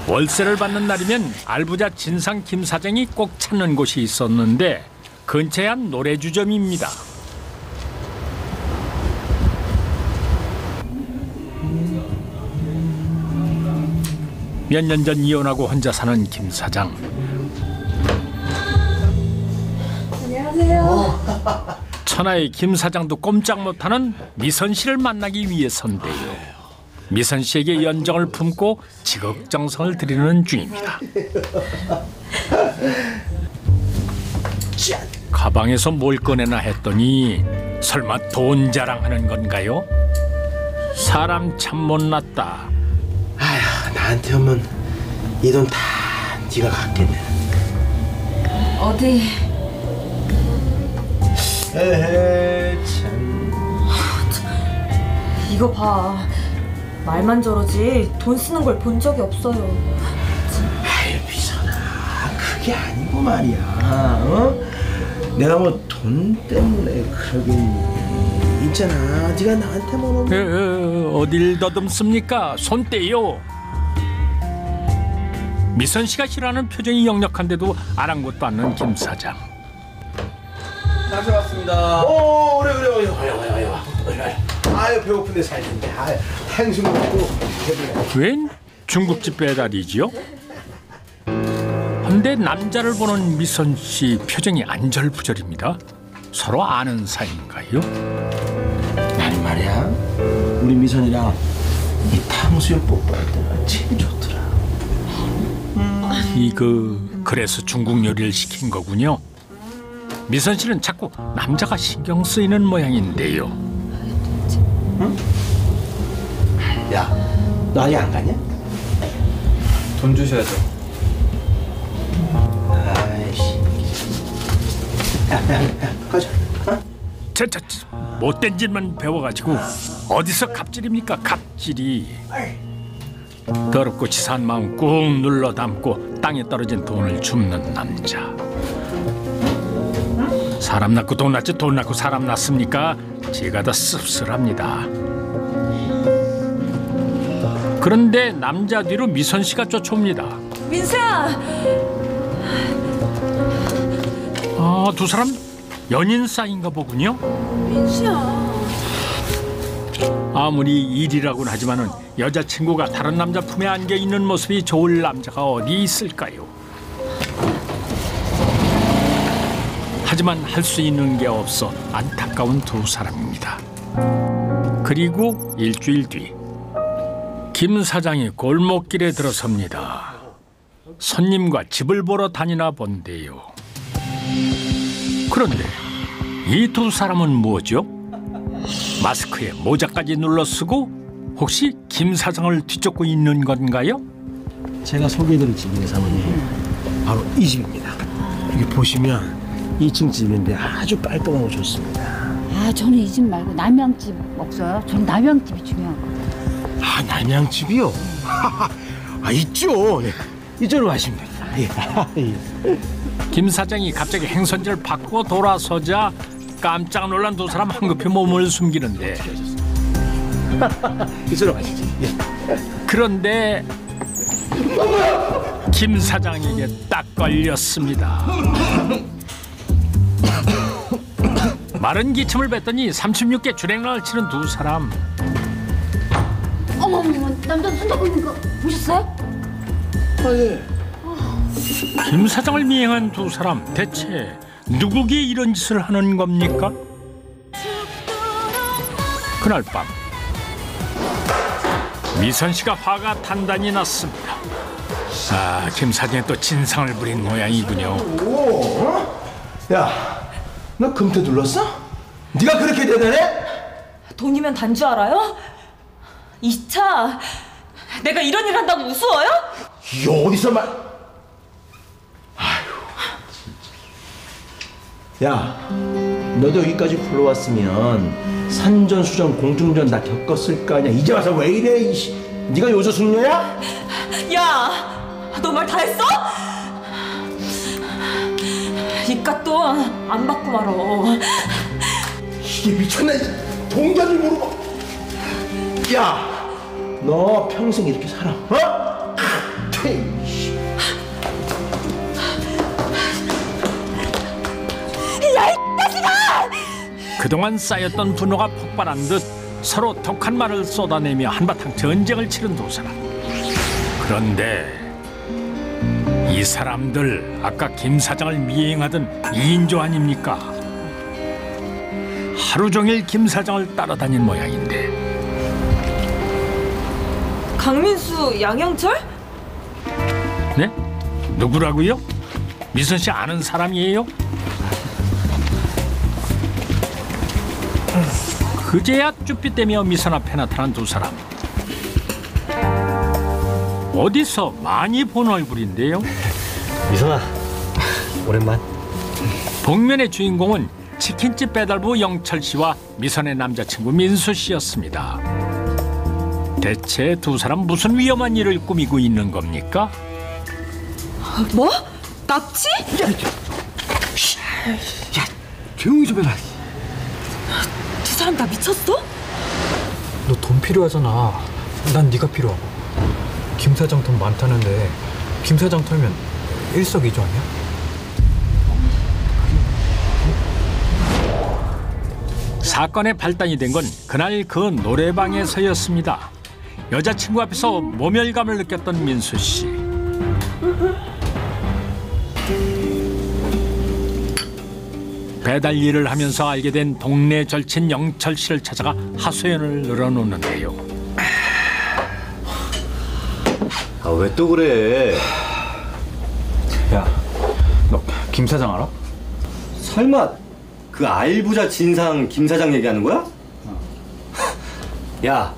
월세를 받는 날이면 알부자 진상 김 사장이 꼭 찾는 곳이 있었는데 근처에 한 노래주점입니다. 몇 년 전 이혼하고 혼자 사는 김 사장. 안녕하세요. 천하의 김 사장도 꼼짝 못하는 미선 씨를 만나기 위해서인데요. 미선 씨에게 연정을 품고 지극정성을 드리는 중입니다. 가방에서 뭘 꺼내나 했더니 설마 돈 자랑하는 건가요? 사람 참 못났다. 아휴, 나한테 오면 이 돈 다 네가 갖겠네. 어디? 에헤, 참. 이거 봐. 말만 저러지 돈 쓰는 걸 본 적이 없어요. 아유, 미선아, 그게 아니고 말이야. 어? 내가 뭐 돈 때문에 그러긴 있잖아. 네가 나한테만 오면... 어딜 더듬습니까? 손 떼요. 미선 씨가 싫어하는 표정이 역력한데도 아랑곳도 않는 김 사장. 다시 왔습니다. 오, 그래. 아유, 배고픈데 살겠네. 아유, 탕수육 먹고 웬 중국집 배달이지요? 근데 남자를 보는 미선 씨 표정이 안절부절입니다. 서로 아는 사이인가요? 난 말이야, 우리 미선이랑 이 탕수육 뽀뽀할 때가 제일 좋더라. 그래서 중국 요리를 시킨 거군요. 미선 씨는 자꾸 남자가 신경 쓰이는 모양인데요. 응? 야, 너 아직 안 가냐? 돈 주셔야죠. 아이씨. 야, 가자. 못된 짓만 배워가지고 어디서 갑질입니까? 갑질이. 더럽고 치사한 마음 꾹 눌러 담고 땅에 떨어진 돈을 줍는 남자. 사람 낳고 돈 낳지 돈 낳고 사람 낳습니까? 제가 더 씁쓸합니다. 그런데 남자 뒤로 미선 씨가 쫓아옵니다. 민수야! 두 사람 연인 사이인가 보군요. 민수야. 아무리 일이라고는 하지만은 여자친구가 다른 남자 품에 안겨 있는 모습이 좋을 남자가 어디 있을까요? 하지만 할 수 있는 게 없어 안타까운 두 사람입니다. 그리고 일주일 뒤 김 사장이 골목길에 들어섭니다. 손님과 집을 보러 다니나 본데요. 그런데 이 두 사람은 뭐죠? 마스크에 모자까지 눌러쓰고 혹시 김 사장을 뒤쫓고 있는 건가요? 제가 소개해드릴 집이에요, 사모님. 바로 이 집입니다. 여기 보시면 2층 집인데 아주 깔끔하고 좋습니다. 저는 이 집 말고 남양집 없어요? 저는 남양집이 중요하거든요. 남양집이요? 있죠. 네. 이쪽으로 가시면 됩니다. 김 사장이 갑자기 행선지를 바꾸고 돌아서자 깜짝 놀란 두 사람 황급히 몸을 숨기는데 이쪽으로 가시죠. 그런데 김 사장에게 딱 걸렸습니다. 마른 기침을 뱉더니 36개 주랭랑을 치는 두 사람. 어머머, 남자 손잡고 있는 거 보셨어요? 예. 김 사장을 미행한 두 사람, 대체 누구기에 이런 짓을 하는 겁니까? 그날 밤 미선 씨가 화가 단단히 났습니다. 김 사장이 또 진상을 부린 모양이군요. 야, 너 금태 눌렀어? 네가 그렇게 대단해? 돈이면 단 줄 알아요? 이 차 내가 이런 일 한다고 우스워요? 이 어디서 말? 야, 너도 여기까지 불러왔으면 산전수전 공중전 다 겪었을 거 아니야. 이제 와서 왜 이래? 이씨. 네가 요조 숙녀야? 야, 너 말 다 했어? 이깟 안 받고 말어. 이게 미쳤나? 동전을 모르고. 야, 너 평생 이렇게 살아? 어? 야, 이 자식아! 그동안 쌓였던 분노가 폭발한 듯 서로 독한 말을 쏟아내며 한바탕 전쟁을 치른 두 사람. 그런데 이 사람들 아까 김 사장을 미행하던 2인조 아닙니까? 하루 종일 김 사장을 따라다닌 모양인데. 강민수, 양영철? 네? 누구라고요? 미선 씨 아는 사람이에요? 그제야 쭈삣대며 미선 앞에 나타난 두 사람. 어디서 많이 본 얼굴인데요? 미선아, 오랜만. 복면의 주인공은 치킨집 배달부 영철 씨와 미선의 남자친구 민수 씨였습니다. 대체 두 사람 무슨 위험한 일을 꾸미고 있는 겁니까? 뭐? 납치? 야, 조용히 좀 해라. 두 사람 다 미쳤어? 너 돈 필요하잖아. 난 네가 필요하고. 김 사장 돈 많다는데 김 사장 털면 일석이조 아니야? 사건의 발단이 된 건 그날 그 노래방에서였습니다. 여자친구 앞에서 모멸감을 느꼈던 민수 씨. 배달 일을 하면서 알게 된 동네 절친 영철 씨를 찾아가 하소연을 늘어놓는데요. 아, 왜 또 그래? 야, 너 김 사장 알아? 설마 그 알부자 진상 김 사장 얘기하는 거야? 야,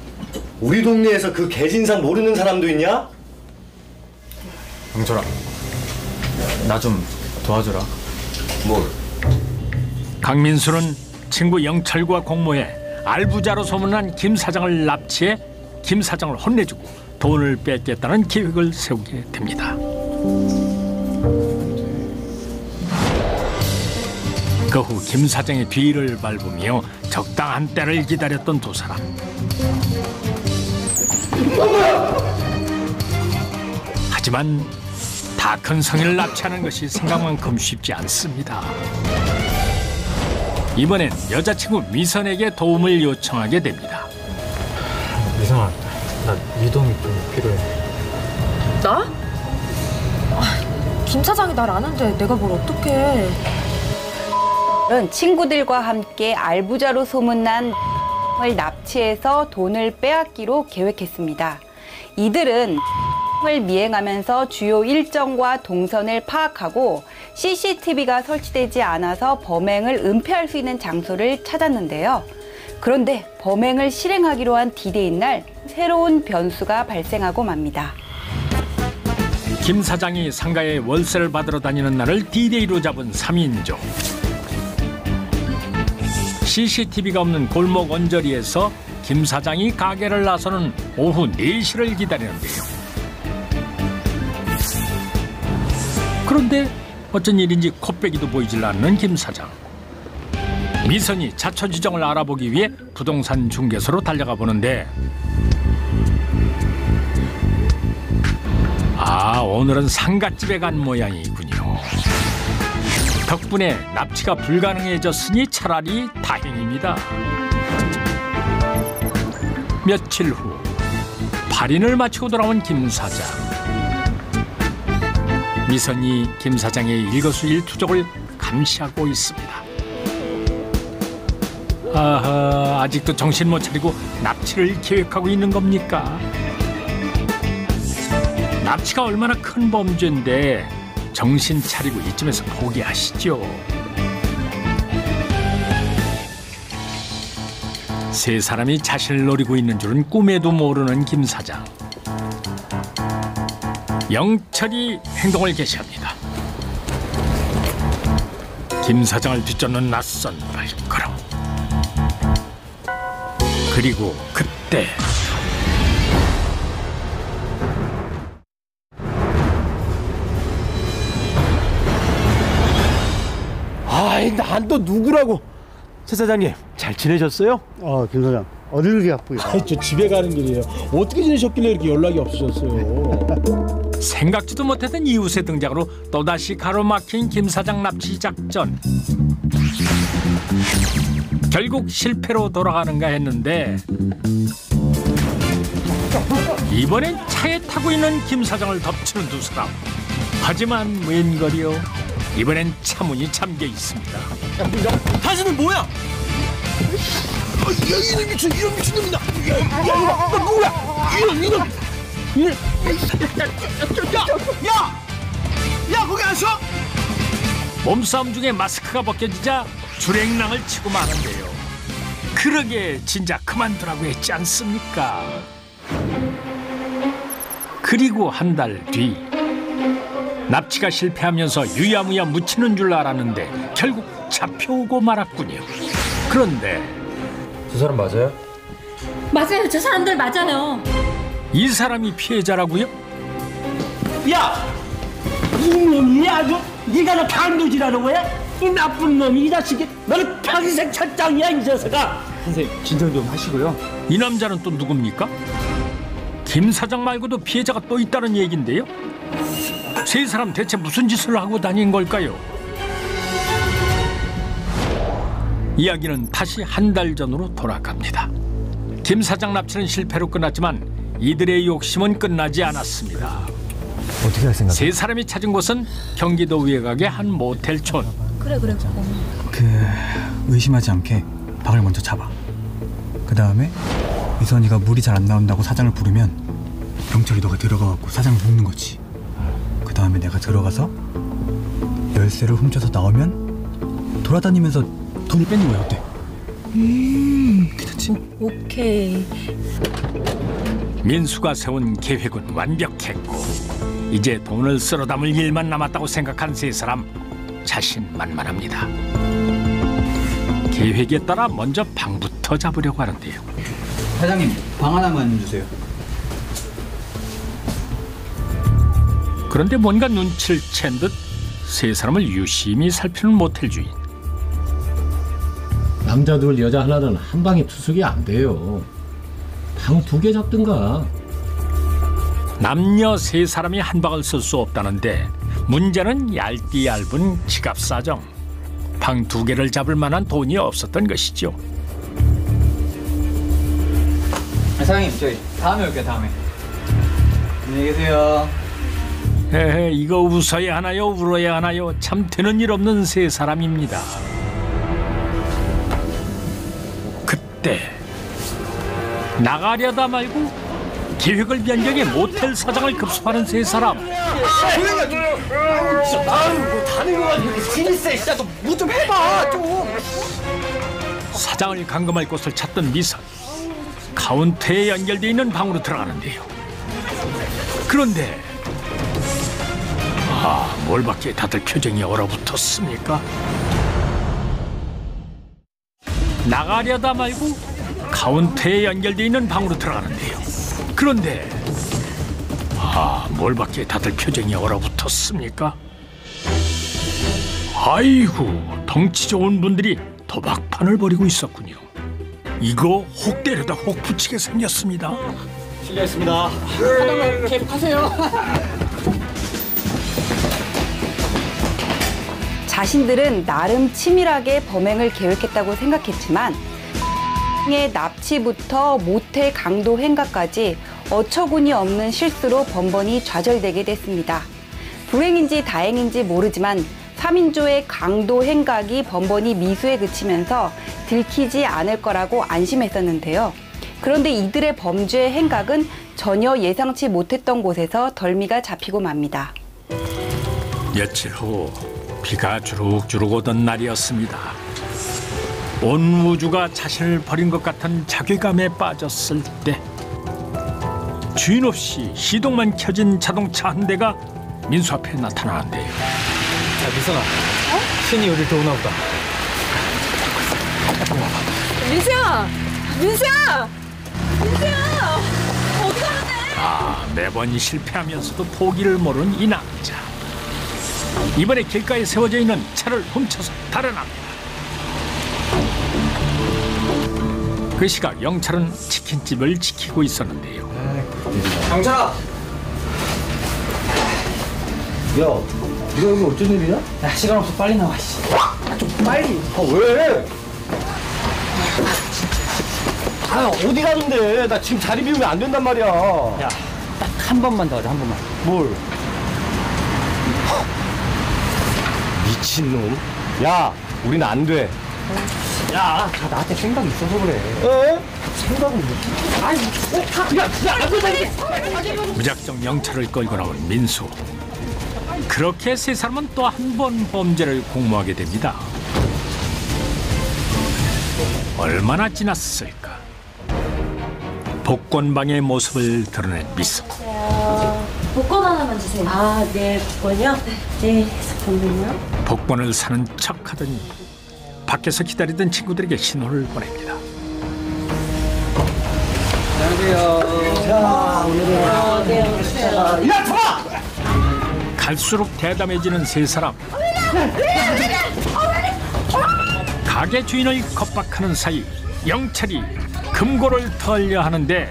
우리 동네에서 그 개진상 모르는 사람도 있냐? 영철아, 나 좀 도와줘라. 뭘? 강민수는 친구 영철과 공모해 알부자로 소문난 김 사장을 납치해 김 사장을 혼내주고 돈을 뺏겠다는 계획을 세우게 됩니다. 그 후 김 사장의 뒤를 밟으며 적당한 때를 기다렸던 두 사람. 하지만 다 큰 성인을 납치하는 것이 생각만큼 쉽지 않습니다. 이번엔 여자친구 미선에게 도움을 요청하게 됩니다. 미선아, 나 네 도움이 좀 필요해. 나? 김 사장이 날 아는데 내가 뭘 어떡해. 친구들과 함께 알부자로 소문난 을 납치해서 돈을 빼앗기로 계획했습니다. 이들은 을 미행하면서 주요 일정과 동선을 파악하고 CCTV가 설치되지 않아서 범행을 은폐할 수 있는 장소를 찾았는데요. 그런데 범행을 실행하기로 한 D-Day인 날 새로운 변수가 발생하고 맙니다. 김 사장이 상가에 월세를 받으러 다니는 날을 D-Day로 잡은 3인조. CCTV가 없는 골목 언저리에서 김 사장이 가게를 나서는 오후 4시를 기다리는데요. 그런데 어쩐 일인지 코빼기도 보이질 않는 김 사장. 미선이 자초지종을 알아보기 위해 부동산 중개소로 달려가 보는데 오늘은 상갓집에 간 모양이군요. 덕분에 납치가 불가능해졌으니 차라리 다행입니다. 며칠 후 발인을 마치고 돌아온 김 사장. 미선이 김 사장의 일거수일투족을 감시하고 있습니다. 아직도 정신 못 차리고 납치를 계획하고 있는 겁니까? 납치가 얼마나 큰 범죄인데 정신 차리고 이쯤에서 포기하시죠. 세 사람이 자신을 노리고 있는 줄은 꿈에도 모르는 김 사장. 영철이 행동을 개시합니다. 김 사장을 뒤쫓는 낯선 발걸음. 그리고 그때 난 또 누구라고? 최 사장님 잘 지내셨어요? 김 사장 어딜 그렇게 바쁘게? 저 집에 가는 길이에요. 어떻게 지내셨길래 이렇게 연락이 없으셨어요? 생각지도 못했던 이웃의 등장으로 또다시 가로막힌 김 사장 납치 작전. 결국 실패로 돌아가는가 했는데 이번엔 차에 타고 있는 김 사장을 덮치는 두 사람. 하지만 웬걸요? 이번엔 차문이 잠겨 있습니다. 당신은 뭐야? 이런 미친놈이다. 너 누구야? 이런. 야, 거기 안 서? 몸싸움 중에 마스크가 벗겨지자 줄행랑을 치고 마는데요. 그러게 진작 그만두라고 했지 않습니까? 그리고 한 달 뒤. 납치가 실패하면서 유야무야 묻히는 줄 알았는데 결국 잡혀오고 말았군요. 그런데 두 사람 맞아요? 맞아요. 저 사람들 맞아요. 이 사람이 피해자라고요? 야! 이놈이 아주 네가 나 강도질하는 거야? 이 나쁜 놈이 이 자식이 너는 평생 첫장이야 이 녀석아. 선생님 진정 좀 하시고요. 이 남자는 또 누굽니까? 김 사장 말고도 피해자가 또 있다는 얘긴데요. 세 사람 대체 무슨 짓을 하고 다닌 걸까요? 이야기는 다시 한 달 전으로 돌아갑니다. 김 사장 납치는 실패로 끝났지만 이들의 욕심은 끝나지 않았습니다. 어떻게 할 생각이야? 세 사람이 찾은 곳은 경기도 외곽의 한 모텔촌. 그래. 의심하지 않게 박을 먼저 잡아. 그 다음에 미선이가 물이 잘 안 나온다고 사장을 부르면 경찰이 너가 들어가갖고 사장을 묶는 거지. 그 다음에 내가 들어가서 열쇠를 훔쳐서 나오면 돌아다니면서 돈을 뺏는 거야. 어때? 괜찮지? 오케이. 민수가 세운 계획은 완벽했고 이제 돈을 쓸어 담을 일만 남았다고 생각한 세 사람 자신만만합니다. 계획에 따라 먼저 방부터 잡으려고 하는데요. 사장님, 방 하나만 주세요. 그런데 뭔가 눈치를 챈 듯 세 사람을 유심히 살피는 모텔 주인. 남자 둘 여자 하나는 한 방에 투숙이 안 돼요. 방 2개 잡든가. 남녀 세 사람이 한 방을 쓸 수 없다는데 문제는 얇디 얇은 지갑 사정. 방 2개를 잡을 만한 돈이 없었던 것이죠. 사장님, 저희 다음에 올게요. 다음에. 안녕히 계세요. 에헤, 이거 웃어야 하나요 울어야 하나요? 참 되는 일 없는 세 사람입니다. 그때 나가려다 말고 계획을 변경해 모텔 사장을 급습하는 세 사람. 다른 거 가지고 진실세 진짜 너 뭐 좀 해봐 좀. 사장을 감금할 곳을 찾던 미선. 카운터에 연결되어 있는 방으로 들어가는데요. 그런데 뭘 받기에 다들 표정이 얼어붙었습니까? 나가려다 말고 카운터에 연결되어 있는 방으로 들어가는데요. 그런데 뭘 받기에 다들 표정이 얼어붙었습니까? 아이고, 덩치 좋은 분들이 도박판을 벌이고 있었군요. 이거 혹 때려다 혹 붙이게 생겼습니다. 실례했습니다. 하다가 계속하세요. 자신들은 나름 치밀하게 범행을 계획했다고 생각했지만 의 납치부터 모텔 강도 행각까지 어처구니 없는 실수로 번번이 좌절되게 됐습니다. 불행인지 다행인지 모르지만 3인조의 강도 행각이 번번이 미수에 그치면서 들키지 않을 거라고 안심했었는데요. 그런데 이들의 범죄 행각은 전혀 예상치 못했던 곳에서 덜미가 잡히고 맙니다. 며칠 후 비가 주룩주룩 오던 날이었습니다. 온 우주가 자신을 버린 것 같은 자괴감에 빠졌을 때 주인 없이 시동만 켜진 자동차 한 대가 민수 앞에 나타나는데요. 야, 미선아. 신이 우릴 더 오나 보다. 민수야! 어디 가는데? 매번 실패하면서도 포기를 모르는 이 남자. 이번에 길가에 세워져 있는 차를 훔쳐서 달아납니다. 그 시각 영철은 치킨집을 지키고 있었는데요. 경찰아! 야, 네가 여기 어쩐 일이냐? 야, 시간 없어. 빨리 나와. 좀 빨리. 왜? 어디 가는데? 나 지금 자리 비우면 안 된단 말이야. 야, 딱 한 번만 더 하자. 한 번만. 뭘? 미친놈. 야, 우린 안 돼. 야, 다 나한테 생각이 있어서 그래. 에? 생각은 뭐? 아니, 무작정 영철을 끌고 나온 민수. 그렇게 세 사람은 또 한 번 범죄를 공모하게 됩니다. 얼마나 지났을까? 복권방의 모습을 드러낸 미소. 복권 하나만 주세요. 네, 복권이요? 네, 잠깐만요. 복권을 사는 척하더니 밖에서 기다리던 친구들에게 신호를 보냅니다. 안녕하세요. 자, 오늘은 네, 오세요. 야, 잡아! 갈수록 대담해지는 세 사람. 가게 주인을 겁박하는 사이 영철이 금고를 털려 하는데.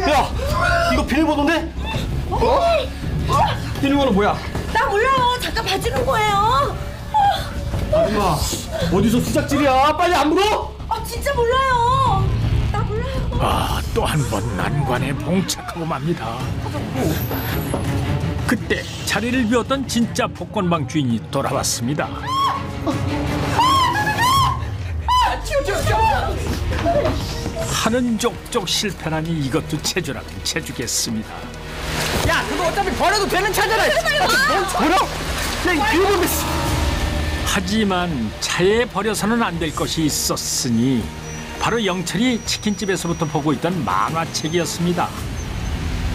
야, 이거 비밀번호인데? 비밀번호 뭐야? 나 몰라요. 잠깐 봐주는 거예요. 아줌마 어디서 수작질이야? 빨리 안 물어? 아 진짜 몰라요. 나 몰라요. 아, 또 한 번 난관에 봉착하고 맙니다. 그때 자리를 비웠던 진짜 복권방 주인이 돌아왔습니다. 하는 족족 실패라니 이것도 체주라면 체주겠습니다. 야, 그거 어차피 버려도 되는 차잖아. 버려? 야, 이거 하지만 차에 버려서는 안 될 것이 있었으니 바로 영철이 치킨집에서부터 보고 있던 만화책이었습니다.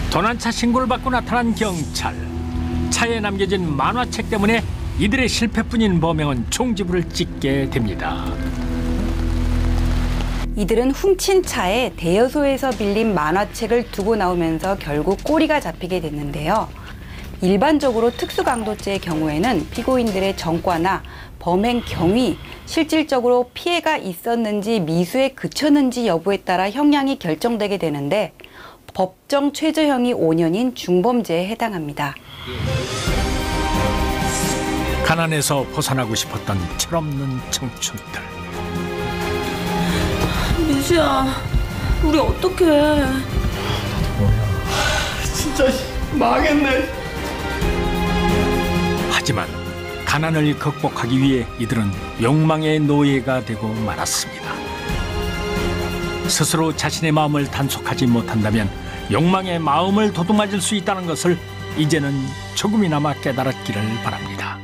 도난차 신고를 받고 나타난 경찰. 차에 남겨진 만화책 때문에 이들의 실패뿐인 범행은 총지부를 찍게 됩니다. 이들은 훔친 차에 대여소에서 빌린 만화책을 두고 나오면서 결국 꼬리가 잡히게 됐는데요. 일반적으로 특수강도죄의 경우에는 피고인들의 전과나 범행 경위, 실질적으로 피해가 있었는지 미수에 그쳤는지 여부에 따라 형량이 결정되게 되는데 법정 최저형이 5년인 중범죄에 해당합니다. 가난에서 벗어나고 싶었던 철없는 청춘들. 민수야, 우리 어떡해. 진짜 망했네. 하지만 가난을 극복하기 위해 이들은 욕망의 노예가 되고 말았습니다. 스스로 자신의 마음을 단속하지 못한다면 욕망의 마음을 도둑맞을 수 있다는 것을 이제는 조금이나마 깨달았기를 바랍니다.